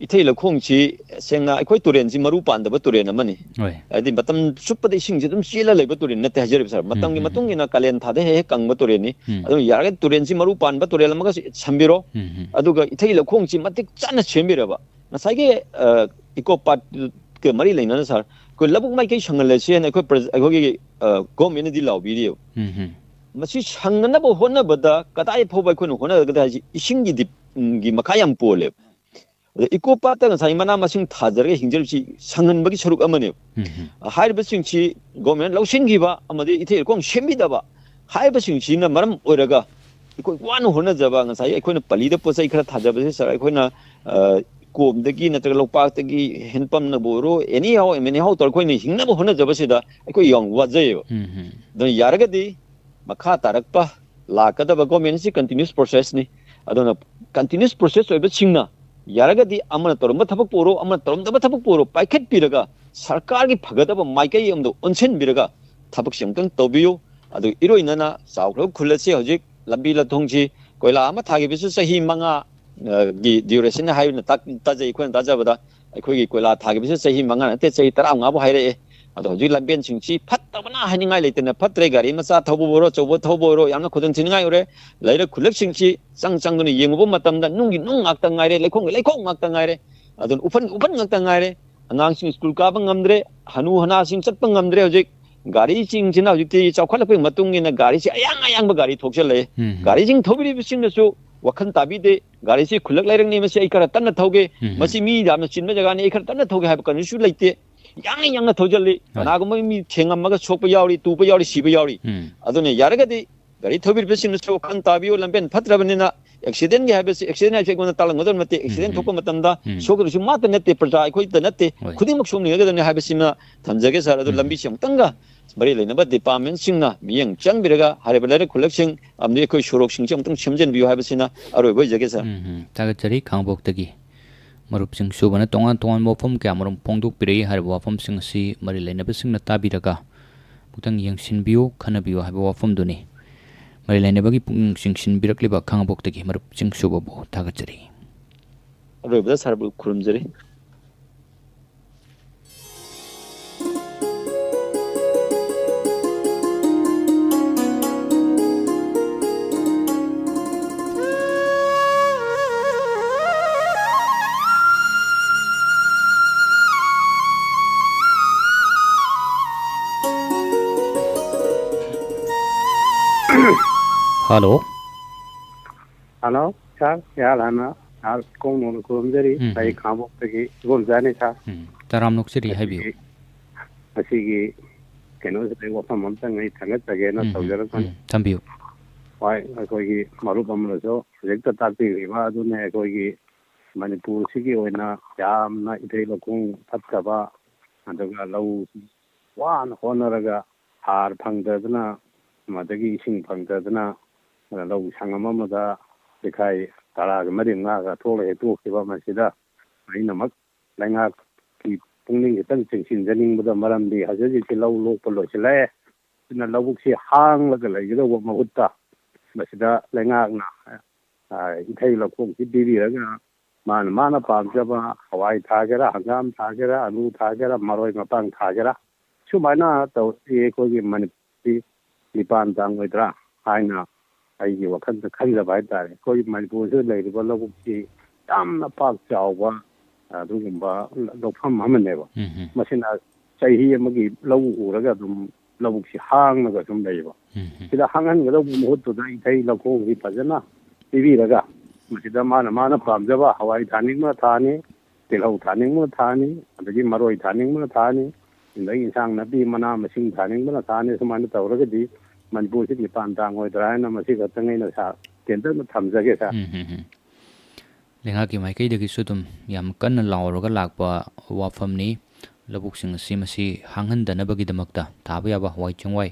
ithei la khongchi sengna khoi turen ji maru pan da ba turen amani adi batam suppa de sing ji dum sila leba turen na te hajar sir matang gi matung ina kalen thade he kang ba turen ni adu yarga turen ji maru pan ba turen lamaga chambiro aduga ithei la khongchi matik chana chembira ba nasai ge iko pat ke mari leina sir ko labuk mai ke sangal le se na ko gi government di law video masi sangna ba hona bada kadai phobai ko no hona ga ji ising gi dip gi makayam pole 이코 빠따는 사이마나 마싱 타저게 hin절시 상은박이 서룩 아머니 하이버싱치 고면 라우싱기바 아마디 이테 공 셴비다바 하이버싱치나 마람 오라가 이코 와노 호나 자바 사이 이코는 빨리다 포사이 크라 타자버세 사 이코나 곰데기 나트가 lokpakdagi henpamna boru anyhow anyhow torkoini hingna bo hona jabasida iko yong wajayo don yaragadi makha tarakpa lakada ba government si continuous process ni adona continuous process oiba singna yaragadi amana toromba thabak poro amana toromda thabak poro paikhet piraga sarkar gi phagada maikai amdo onsen biraga thabak semtang tobiyo adu iroinana sauklo khulasi hojik lambi la thongji koila ama thagi bisu sahi manga gi duration haina tak tajai khon tajabada akhoi gi koila thagi bisu sahi manga te sahi tara nga bo haire adu hojik lamben singchi phattabana haningai leitena phatre gari macha thobo boro chobo thoboro yamna khodon chiningai ore laira khulak singchi changchangduni yengubo matamda nungi nung akta ngaire lekhong akta ngaire adun upan akta ngaire angang sing school ka bangamdre hanu hana sing chatpa ngamdre hojik gari sing jina hojikti chawkhalapeng matungina gari si ayang ba gari thoksale gari sing thobiri bisingnasu wakhan tabide gari si khulak lairang ni masi ikara tanna thoge masi mi damna chinma jaga ni ikara tanna thoge haba kan su leite yang thojalli nagum mi thengamma ga chokpa yauri tupa yauri siba yauri adune yaragadi gari thobir bisingnasu kan tabiyo lamben phatrabnina accident ge habesi accident ai fekona talang ngodon mate accident thokpa matamda sokru su mata nette praja khoi ta nette khudimuk somni ga dane habesima thamjage saradu lambi sim tanga mari leina ba department singna miyang changbiraga harebelare khulaksing amni khoi shorok sing chang tang chemjen biu habesina aroi boi jage sa tagachari khangbok tagi marup sing subana tongan mofam kya marum pongduk pirei harba wafam sing si mari leina ba singna tabiraga butang yang sinbiu khanabiu haba wafam duni mari leina bagi pung sing sinbirakliba khangbok tagi marup sing subabo tagachari aroi ba sarbu khurumjari Hello. Hello, sir. Yalana. Al kong no kurumjari sai khambok tagi gol jane sir. Taram noksiri habiu. Asigi keno se wafam amtang ngai thangat tage na tawjara kan. Tambiu. Wai koi gi maru pamla so project ta ti ma adu ne koi gi manipur sigi oina yam na idei lokung phatkaba adaga lau wan honaraga har phangdadna madagi ising phangdadna lau sangama mada dekhai ꯇꯔꯥꯒ ꯃꯔꯤ ꯃꯉꯥꯒ ꯊꯣꯛꯂꯒ ꯇꯣꯛꯈꯤꯕ ꯃꯁꯤꯗ ꯑꯩꯅꯃꯛ ꯂꯩꯉꯥꯛꯀꯤ ꯄꯨꯛꯅꯤꯡ ꯈꯤꯇꯪ ꯆꯤꯡꯁꯤꯟꯖꯅꯤꯡꯕꯗ ꯃꯔꯝꯗꯤ ꯍꯧꯖꯤꯛ ꯍꯧꯖꯤꯛꯁꯤ ꯂꯧ ꯂꯣꯛꯄ ꯂꯣꯏꯁꯤꯜꯂꯛꯑꯦ ꯑꯗꯨꯅ ꯂꯧꯕꯨꯛꯁꯤ ꯍꯥꯡꯂꯒ ꯂꯩꯒꯗꯧꯕ ꯃꯍꯨꯠꯇ ꯃꯁꯤꯗ ꯂꯩꯉꯥꯛꯅ ꯏꯊꯩ ꯂꯧꯈꯣꯡꯁꯤ ꯄꯤꯕꯤꯔꯒ ꯃꯥꯅ ꯄꯥꯝꯖꯕ ꯍꯋꯥꯏ ꯊꯥꯒꯦꯔꯥ ꯍꯪꯒꯥꯝ ꯊꯥꯒꯦꯔꯥ ꯑꯂꯨ ꯊꯥꯒꯦꯔꯥ ꯃꯔꯣꯏ ꯃꯄꯥꯡ ꯊꯥꯒꯦꯔꯥ ꯁꯨꯃꯥꯏꯅ ꯇꯧꯔꯗꯤ ꯑꯩꯈꯣꯏꯒꯤ ꯃꯅꯤꯄꯨꯔꯁꯤ ꯃꯤꯄꯥꯟ ꯇꯥꯡꯉꯣꯏꯗ꯭ꯔꯥ ꯍꯥꯏꯅ ꯑꯩꯒꯤ ꯋꯥꯈꯜꯗ ꯈꯟꯖꯕ ꯍꯥꯏꯇꯥꯔꯦ ꯑꯩꯈꯣꯏ ꯃꯅꯤꯄꯨꯔꯁꯤꯗ ꯂꯩꯔꯤꯕ ꯂꯧꯕꯨꯛꯁꯤ ꯌꯥꯝꯅ ꯄꯥꯛ ꯆꯥꯎꯕ ꯑꯗꯨꯒꯨꯝꯕ ꯂꯧꯐꯝ ꯑꯃꯅꯦꯕ ꯃꯁꯤꯅ ꯆꯍꯤ ꯑꯃꯒꯤ ꯂꯧ ꯎꯔꯒ ꯑꯗꯨꯝ ꯂꯧꯕꯨꯛꯁꯤ ꯍꯥꯡꯉꯒ ꯁꯨꯝ ꯂꯩꯌꯦꯕ ꯁꯤꯗ ꯍꯥꯡꯍꯟꯒꯗꯧꯕ ꯃꯍꯨꯠꯇꯨꯗ ꯏꯊꯩ ꯂꯧꯈꯣꯡꯁꯤ ꯐꯖꯅ ꯄꯤꯕꯤꯔꯒ ꯃꯁꯤꯗ ꯃꯥꯅ ꯄꯥꯝꯖꯕ ꯍꯋꯥꯏ ꯊꯥꯅꯤꯡꯕ ꯊꯥꯅꯤ ꯇꯤꯜꯍꯧ ꯊꯥꯅꯤꯡꯕ ꯊꯥꯅꯤ ꯑꯗꯒꯤ ꯃꯔꯣꯏ ꯊꯥꯅꯤꯡꯕꯅ ꯊꯥꯅꯤ ꯑꯗꯒꯤ ꯏꯟꯁꯥꯡ ꯅꯥꯄꯤ ꯃꯅꯥ ꯃꯁꯤꯡ ꯊꯥꯅꯤꯡꯕꯅ ꯊꯥꯅꯤ ꯁꯨꯃꯥꯏꯅ ꯇꯧꯔꯒꯗꯤ ꯃꯅꯤꯄꯨꯔꯁꯤ ꯃꯤꯄꯥꯟ ꯇꯥꯡꯉꯣꯏꯗ꯭ꯔꯥ ꯍꯥꯏꯅ ꯃꯁꯤ ꯈꯛꯇꯪ ꯑꯩꯅ ꯇꯦꯟꯇꯛꯅ ꯊꯝꯖꯒꯦ ꯁꯥꯔ ꯂꯩꯉꯥꯛꯀꯤ ꯃꯥꯏꯀꯩꯗꯒꯤꯁꯨ ꯑꯗꯨꯝ ꯌꯥꯝ ꯀꯟꯅ ꯂꯥꯎꯔꯒ ꯂꯥꯛꯄ ꯋꯥꯐꯝꯅꯤ ꯂꯧꯕꯨꯛꯁꯤꯡ ꯑꯁꯤ ꯃꯁꯤ ꯍꯥꯡꯍꯟꯗꯅꯕꯒꯤꯗꯃꯛꯇ ꯊꯥꯕ ꯌꯥꯕ ꯍꯋꯥꯏ ꯆꯦꯡꯋꯥꯏ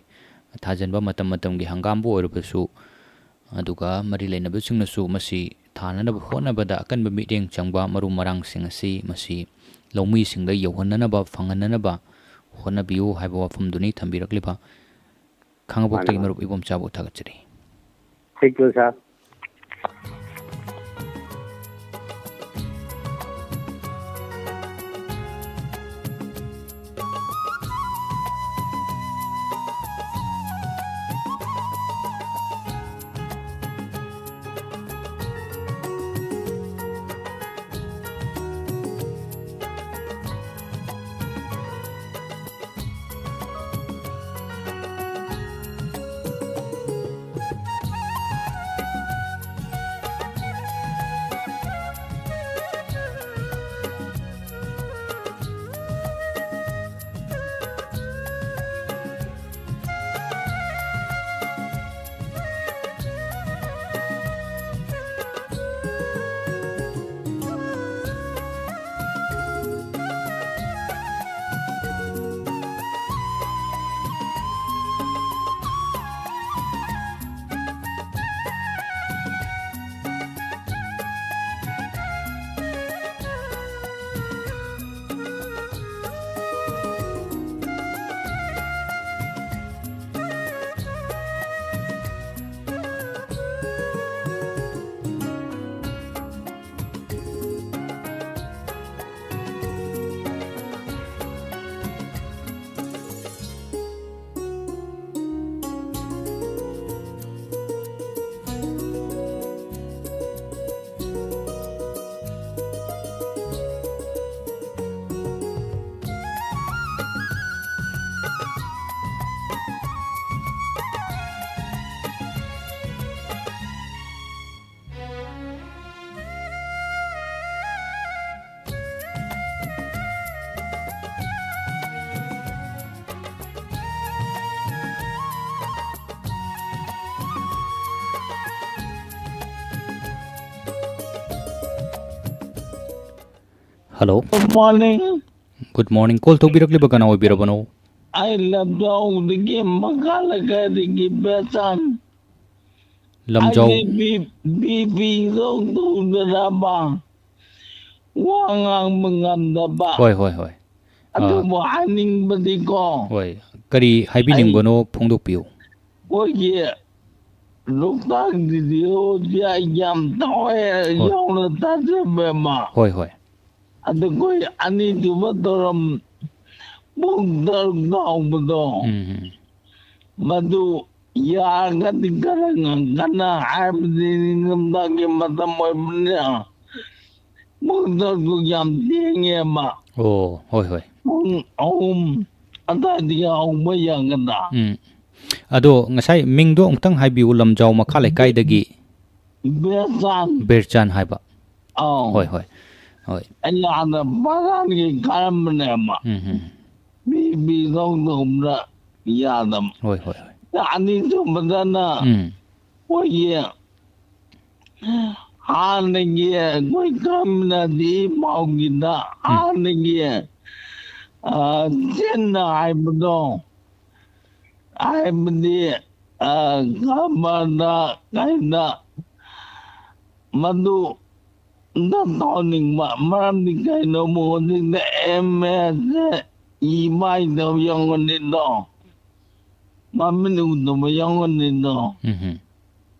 ꯊꯥꯖꯤꯟꯕ ꯃꯇꯝꯒꯤ ꯍꯪꯒꯥꯝꯕꯨ ꯑꯣꯏꯔꯕꯁꯨ ꯑꯗꯨꯒ ꯃꯔꯤ ꯂꯩꯅꯕꯁꯤꯡꯅꯁꯨ ꯃꯁꯤ ꯊꯥꯅꯅꯕ ꯍꯣꯠꯅꯕꯗ ꯑꯀꯟꯕ ꯃꯤꯠꯌꯦꯡ ꯆꯪꯕ ꯃꯔꯨ ꯃꯔꯥꯡꯁꯤꯡ ꯑꯁꯤ ꯃꯁꯤ ꯂꯧꯃꯤꯁꯤꯡꯗ ꯌꯧꯍꯟꯅꯅꯕ ꯐꯪꯍꯟꯅꯅꯕ ꯍꯣꯠꯅꯕꯤꯌꯨ ꯍꯥꯏꯕ ꯋꯥꯐꯝꯗꯨꯅꯤ ꯊꯝꯕꯤꯔꯛꯂꯤꯕ ꯈꯥꯡꯉꯕꯣꯛꯇꯒꯤ ꯃꯔꯨꯞ ꯏꯕꯣꯝꯆꯥꯕꯨ ꯊꯥꯒꯠꯆꯔꯤ thank you sir Hello. Good morning. Good morning. Call taubirakliba kana oibirabano? I Lamjau the game Makalaga the Gibesan. Lamjau. I be so to the Raba. Wangang Mangandaba. Hoi. Ado warning Badiko. Hoi. Kari haibining bono pongdokpiu. Oh yeah. Look back the old Yam Toy, Yon Tazabema. Hoi. At the Goy, I need to Matorum Bugdal. Madu Yagan Gana, I'm the Dagi Matamoya. Mugdal Yam Dingema. Oh, hoi. Antadia Mayangana. Ado ngasai mingdo ungtang haibiu lamjau makhalai kaidagi Berchan haiba. Oh. Hoi. And the Barani Karamnema. Maybe don't Yadam. Hoi. I need to Madana. Oh, yeah. Handing ye, we come at the Maugina. Handing ye. Then I'm no. I'm the Gamana Kaina. madu na toning ma marami kay no mo din na imay no yung nino maminu no yung nino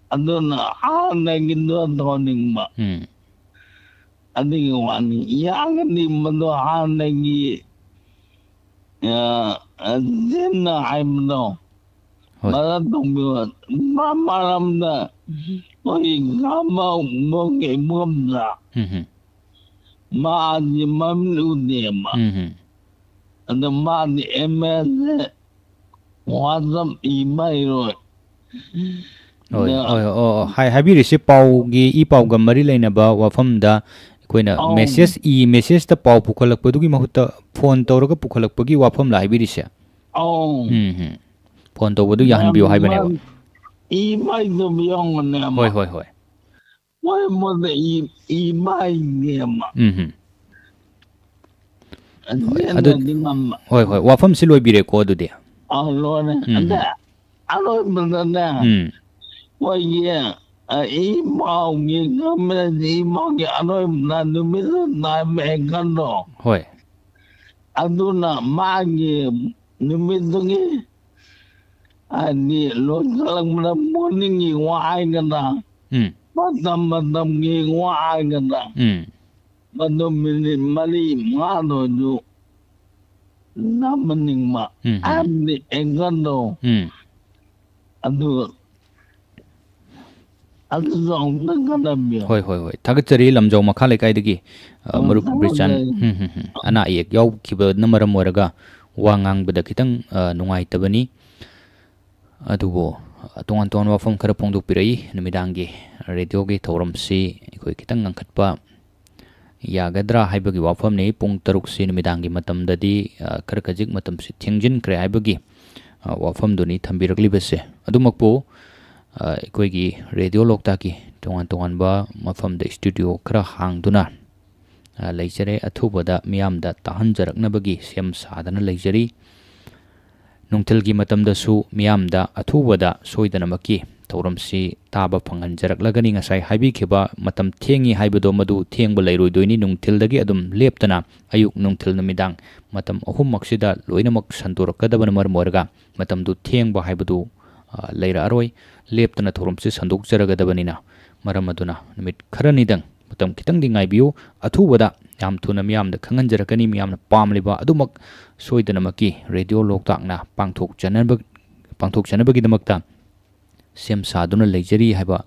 ano na naging no toning ma aning wani yang ni madu nagi din na I'm no maratong maram na oi ngama mo nge mom na ma ni mamnu ne ma and ma ni emen wadam imai ro habiri si pau gi I pau ga mari leina ba wafam da koina message ta pau pukhalak padu gi mahuta phone tawraga pukhalak pagi wafam la habiri se phone tawbadu yahan biyo haibane wa imai no yong ne ma hoi mo de imai ne ma adu hoi wafam si loi bire ko adu de lo ne anda alo banda wa ye imau ngi ngamle imau ngi alo na no mi na me gando hoi adu na ma ngi no mi dungi ani lo kalang na morning ngi wa ai nganda madam ngi wa ai nganda madam mi mali ma no du na maning ma amni engando adu zong nganda mi hoi thagachari lamjau makha lekai dagi marup bichan ana ek yaw kiba namaram waraga wangang bada kitang nungai tabani adugo tongan wafam khara pongduk pirai numidangi radio gi thoram si koi kitang angkhatpa yagadra haibagi wafam nei pung taruk si numidangi matam dadi khara kajik matam si thingjin kre haibagi wafam duni thambirakli bese adumakpo koi gi radio lokta ki tongan ba mafam da studio khara hangduna leijare athubada miyamda tahanjaraknabagi sem sadana leijari nungtilgi matamdasu miyamda athubada soidanamaki tauramsi taba phanganjaraklagani ngasai haibi khiba matam thengi haibado madu thengba leiroidoini nungtildagi adum leptana ayuk nungtil numidang matam ahum maksida loinamak sandorakadabana marmorga matamdu thengba haibado leira aroi leptana tauramsi sandokjaragadabani maramaduna numit kharanidang matam kitang dingai biu athubada yam thuna miyamda khanganjarakani miyamna pamliba adumak soidanamaki radio loktakna pangthok chanabagi damakta sem saduna leijari haiba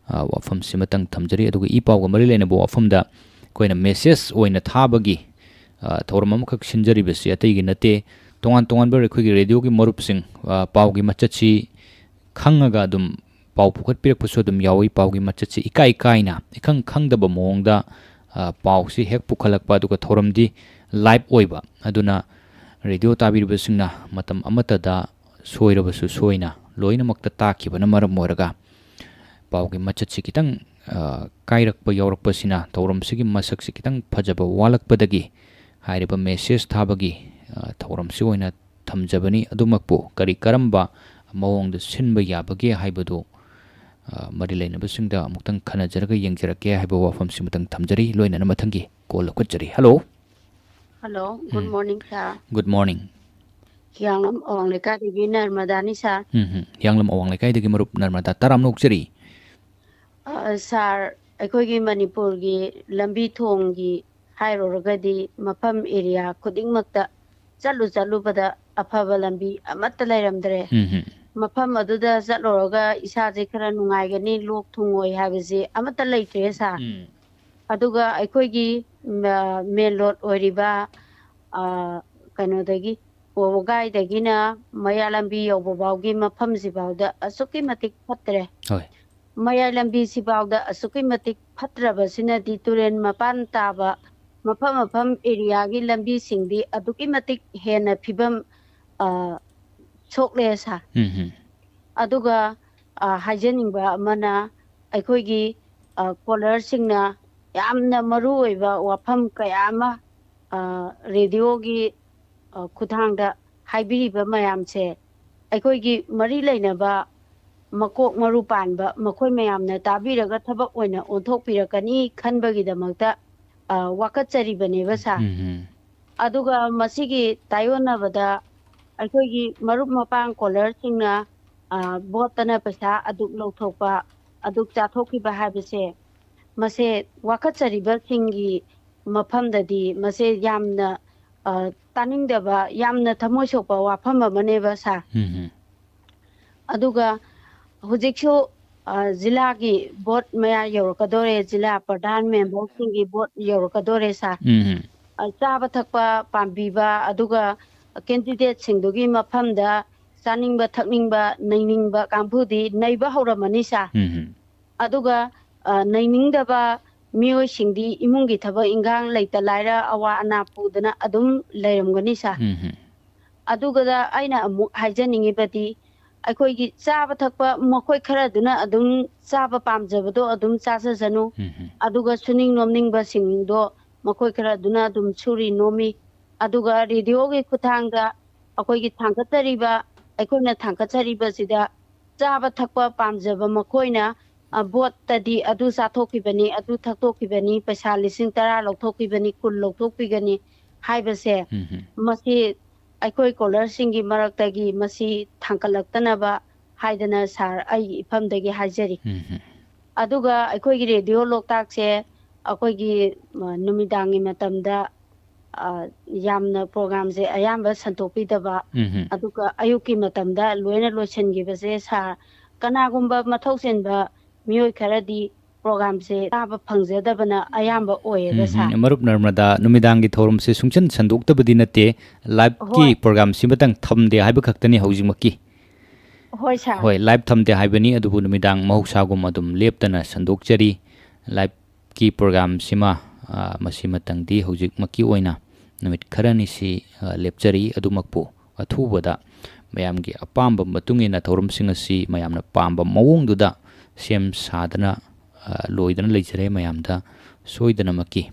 wafam simatang thamjari aduga I pau ga mari leina bo wafamda koina message oina thabagi thoramam khak sinjari besi atei gi nate tongan ber khoi gi radio gi marup sing pau gi machachi khangaga dum pau pukhat pirak puso dum yawi pau gi machachi ikai kaina ikhang khangdaba mongda pau si hek pukhalakpa aduga thoramdi live oiba aduna radio tabiribasingna matam amatada soirabasu soina loinamakta takibana maram moraga paugi machachi kitang kairakpa yaurakpasina tauramsigi masaksi kitang phajaba walakpadagi hairiba message thabagi tauramsi oina thamjabani adumakpo kari karamba mawongda sinba yabage haibado mari leinabasingda amuktang khanajaraga yengjarake haiba wafamsi mutang thamjari loinana mathangi call lakujari hello good morning sir good morning Yanglam awang lekai digi Narmada ni sir. Yanglam awang lekai digi marup Narmada taram nukjari. Sir, aikogi Manipur gi lambi thong gi hairoragadi mafam area khudingmakta chalu bada afaba lambi amatta lairamdre. Mafam aduda chatloraga isaje khara nungaigani lok thungoi habise amatta leitre sir. Aduga aikogi main road oiriba kanodagi Wogaidagina Mayalambi Obaugi Mapam Zibauda Asuki Matik Patre. Mayalambi Sibauda Asuki Matik Patra Basina Dituren Mapan Taba Mapam Iriagi Lambi Singdi Aduki Matik Hena Pibam Choklesa. Aduga Hajaninba Mana Aikogi Color Singna Yamna Maruiva Wapam Kayama Radiogi Kudhangda haibiriba mayamse aikoigi mari leinaba ꯃꯀꯣꯛ ꯃꯔꯨ ꯄꯥꯟꯕ ꯃꯈꯣꯏ ꯃꯌꯥꯝꯅ ꯇꯥꯕꯤꯔꯒ ꯊꯕꯛ ꯑꯣꯏꯅ ꯑꯣꯟꯊꯣꯛꯄꯤꯔꯛꯀꯅꯤ ꯈꯟꯕꯒꯤꯗꯃꯛꯇ ꯋꯥꯀꯠꯆꯔꯤꯕꯅꯦꯕ ꯁꯥꯔ ꯑꯗꯨꯒ ꯃꯁꯤꯒꯤ ꯇꯥꯏꯌꯣꯟꯅꯕꯗ ꯑꯩꯈꯣꯏꯒꯤ ꯃꯔꯨꯞ ꯃꯄꯥꯡ ꯀꯣꯂꯔꯁꯤꯡꯅ ꯚꯣꯠꯇꯅ ꯄꯩꯁꯥ ꯑꯗꯨꯛ ꯂꯧꯊꯣꯛꯄ ꯑꯗꯨꯛ ꯆꯥꯊꯣꯛꯈꯤꯕ ꯍꯥꯏꯕꯁꯦ ꯃꯁꯦ ꯋꯥꯀꯠꯆꯔꯤꯕꯁꯤꯡꯒꯤ ꯃꯐꯝꯗꯗꯤ ꯃꯁꯦ ꯌꯥꯝꯅ ꯇꯥꯅꯤꯡꯗꯕ ꯌꯥꯝꯅ ꯊꯃꯣꯏ ꯁꯣꯛꯄ ꯋꯥꯐꯝ ꯑꯃꯅꯦꯕ ꯁꯥꯔ ꯑꯗꯨꯒ ꯍꯧꯖꯤꯛꯁꯨ ꯖꯤꯂꯥꯒꯤ ꯚꯣꯠ ꯃꯌꯥ ꯌꯧꯔꯛꯀꯗꯣꯔꯦ ꯖꯤꯂꯥ ꯄ꯭ꯔꯙꯥꯟ ꯃꯦꯝꯕꯔꯁꯤꯡꯒꯤ ꯚꯣꯠ ꯌꯧꯔꯛꯀꯗꯣꯔꯦ ꯁꯥꯔ ꯆꯥꯕ ꯊꯛꯄ ꯄꯥꯝꯕꯤꯕ ꯑꯗꯨꯒ ꯀꯦꯟꯗꯤꯗꯦꯠꯁꯤꯡꯗꯨꯒꯤ ꯃꯐꯝꯗ ꯆꯥꯅꯤꯡꯕ ꯊꯛꯅꯤꯡꯕ ꯅꯩꯅꯤꯡꯕ ꯀꯥꯡꯕꯨꯗꯤ ꯅꯩꯕ ꯍꯧꯔꯝꯃꯅꯤ ꯁꯥꯔ ꯑꯗꯨꯒ ꯅꯩꯅꯤꯡꯗꯕ ꯃꯤꯑꯣꯏꯁꯤꯡꯗꯤ ꯏꯃꯨꯡꯒꯤ ꯊꯕꯛ ꯏꯟꯈꯥꯡ ꯂꯩꯇ ꯂꯥꯏꯔ ꯑꯋꯥ ꯑꯅꯥ ꯄꯨꯗꯅ ꯑꯗꯨꯝ ꯂꯩꯔꯝꯒꯅꯤ ꯁꯥꯔ ꯑꯗꯨꯒ ꯑꯩꯅ ꯑꯃꯨꯛ ꯍꯥꯏꯖꯅꯤꯡꯉꯤꯕꯗꯤ ꯑꯩꯈꯣꯏꯒꯤ ꯆꯥꯕ ꯊꯛꯄ ꯃꯈꯣꯏ ꯈꯔꯗꯨꯅ ꯑꯗꯨꯝ ꯆꯥꯕ ꯄꯥꯝꯖꯕꯗꯣ ꯑꯗꯨꯝ ꯆꯥꯖꯁꯅꯨ ꯑꯗꯨꯒ ꯁꯨꯅꯤꯡ ꯅꯣꯝꯅꯤꯡꯕꯁꯤꯡꯗꯣ ꯃꯈꯣꯏ ꯈꯔꯗꯨꯅ ꯑꯗꯨꯝ ꯁꯨꯔꯤ ꯅꯣꯝꯃꯤ ꯑꯗꯨꯒ ꯔꯦꯗꯤꯑꯣꯒꯤ ꯈꯨꯠꯊꯥꯡꯗ ꯑꯩꯈꯣꯏꯒꯤ ꯑꯩꯈꯣꯏꯅ ꯊꯥꯡꯒꯠꯆꯔꯤꯕꯁꯤꯗ ꯆꯥꯕ ꯊꯛꯄ ꯄꯥꯝꯖꯕ ꯃꯈꯣꯏꯅ ꯚꯣꯠꯇꯗꯤ ꯑꯗꯨ ꯆꯥꯊꯣꯛꯈꯤꯕꯅꯤ ꯑꯗꯨ ꯊꯛꯇꯣꯛꯈꯤꯕꯅꯤ ꯄꯩꯁꯥ 10,000 ꯂꯧꯊꯣꯛꯈꯤꯕꯅꯤ 10 ꯂꯧꯊꯣꯛꯄꯤꯒꯅꯤ ꯍꯥꯏꯕꯁꯦ ꯃꯁꯤ ꯑꯩꯈꯣꯏ ꯀꯣꯂꯔꯁꯤꯡꯒꯤ ꯃꯔꯛꯇꯒꯤ ꯃꯁꯤ ꯊꯥꯡꯒꯠꯂꯛꯇꯅꯕ ꯍꯥꯏꯗꯅ ꯁꯥꯔ ꯑꯩꯒꯤ ꯏꯐꯝꯗꯒꯤ ꯍꯥꯏꯖꯔꯤ ꯑꯗꯨꯒ ꯑꯩꯈꯣꯏꯒꯤ ꯔꯦꯗꯤꯑꯣ ꯂꯣꯛꯇꯥꯛꯁꯦ ꯑꯩꯈꯣꯏꯒꯤ ꯅꯨꯃꯤꯗꯥꯡꯒꯤ ꯃꯇꯝꯗ ꯌꯥꯝꯅ ꯄ꯭ꯔꯣꯒ꯭ꯔꯥꯝꯁꯦ ꯑꯌꯥꯝꯕ ꯁꯟꯇꯣꯛꯄꯤꯗꯕ ꯑꯗꯨꯒ ꯑꯌꯨꯛꯀꯤ ꯃꯇꯝꯗ ꯂꯣꯏꯅ ꯂꯣꯏꯁꯤꯟꯈꯤꯕꯁꯦ ꯁꯥꯔ ꯀꯅꯥꯒꯨꯝꯕ ꯃꯊꯧ ꯆꯤꯟꯕ ꯃꯤꯑꯣꯏ ꯈꯔꯗꯤ ꯄ꯭ꯔꯣꯒ꯭ꯔꯥꯝꯁꯦ ꯇꯥꯕ ꯐꯪꯖꯗꯕꯅ ꯑꯌꯥꯝꯕ ꯑꯣꯏꯌꯦꯕ ꯁꯥꯔ ꯃꯔꯨꯞ ꯅꯔꯃꯗꯥ ꯅꯨꯃꯤꯗꯥꯡꯒꯤ ꯊꯧꯔꯝꯁꯦ ꯁꯨꯡꯆꯟ ꯁꯟꯗꯣꯛꯇꯕꯗꯤ ꯅꯠꯇꯦ ꯂꯥꯏꯚꯀꯤ ꯄ꯭ꯔꯣꯒ꯭ꯔꯥꯝꯁꯤꯃꯇꯪ ꯊꯝꯗꯦ ꯍꯥꯏꯕ ꯈꯛꯇꯅꯤ ꯍꯧꯖꯤꯛꯃꯛꯀꯤ ꯍꯣꯏ ꯁꯥꯔ ꯍꯣꯏ ꯂꯥꯏꯚ ꯊꯝꯗꯦ ꯍꯥꯏꯕꯅꯤ ꯑꯗꯨꯕꯨ ꯅꯨꯃꯤꯗꯥꯡ ꯃꯍꯧꯁꯥꯒꯨꯝ ꯑꯗꯨꯝ ꯂꯦꯞꯇꯅ ꯁꯟꯗꯣꯛꯆꯔꯤ ꯂꯥꯏꯚꯀꯤ ꯄ꯭ꯔꯣꯒ꯭ꯔꯥꯝꯁꯤꯃ ꯃꯁꯤꯃꯇꯪꯗꯤ ꯍꯧꯖꯤꯛꯃꯛꯀꯤ ꯑꯣꯏꯅ ꯅꯨꯃꯤꯠ ꯈꯔꯅꯤꯁꯤ ꯂꯦꯞꯆꯔꯤ ꯑꯗꯨꯃꯛꯄꯨ ꯑꯊꯨꯕꯗ ꯃꯌꯥꯝꯒꯤ ꯑꯄꯥꯝꯕ ꯃꯇꯨꯡ ꯏꯟꯅ ꯊꯧꯔꯝꯁꯤꯡ ꯑꯁꯤ ꯃꯌꯥꯝꯅ ꯄꯥꯝꯕ ꯃꯑꯣꯡꯗꯨꯗ ꯁꯦꯝ ꯁꯥꯗꯅ ꯂꯣꯏꯗꯅ ꯂꯩꯖꯔꯦ ꯃꯌꯥꯝꯗ ꯁꯣꯏꯗꯅꯃꯛꯀꯤ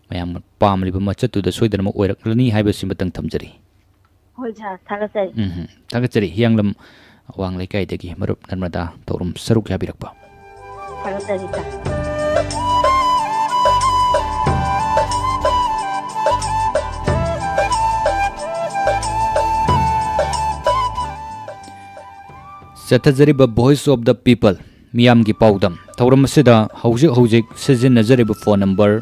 ꯃꯌꯥꯝꯅ ꯄꯥꯝꯂꯤꯕ ꯃꯆꯠꯇꯨꯗ ꯁꯣꯏꯗꯅꯃꯛ ꯑꯣꯏꯔꯛꯂꯅꯤ ꯍꯥꯏꯕꯁꯤꯃꯇꯪ ꯊꯝꯖꯔꯤ ꯍꯣꯏ ꯁꯥꯔ ꯊꯥꯒꯠꯆꯔꯤ ꯊꯥꯒꯠꯆꯔꯤ ꯍꯤꯌꯥꯡꯂꯝ ꯑꯋꯥꯡ ꯂꯩꯀꯥꯏꯗꯒꯤ ꯃꯔꯨꯞ ꯅꯔꯃꯗꯥ ꯊꯧꯔꯝ ꯁꯔꯨꯛ ꯌꯥꯕꯤꯔꯛꯄ ꯊꯥꯒꯠꯆꯔꯤ ꯁꯥꯔ ꯆꯠꯊꯖꯔꯤꯕ ꯚꯣꯏꯁ ꯑꯣꯐ ꯗ ꯄꯤꯄꯜ ꯃꯤꯌꯥꯝꯒꯤ ꯄꯥꯎꯗꯝ ꯊꯧꯔꯝ ꯑꯁꯤꯗ ꯍꯧꯖꯤꯛ ꯁꯤꯖꯤꯟꯅꯖꯔꯤꯕ ꯐꯣꯟ ꯅꯝꯕꯔ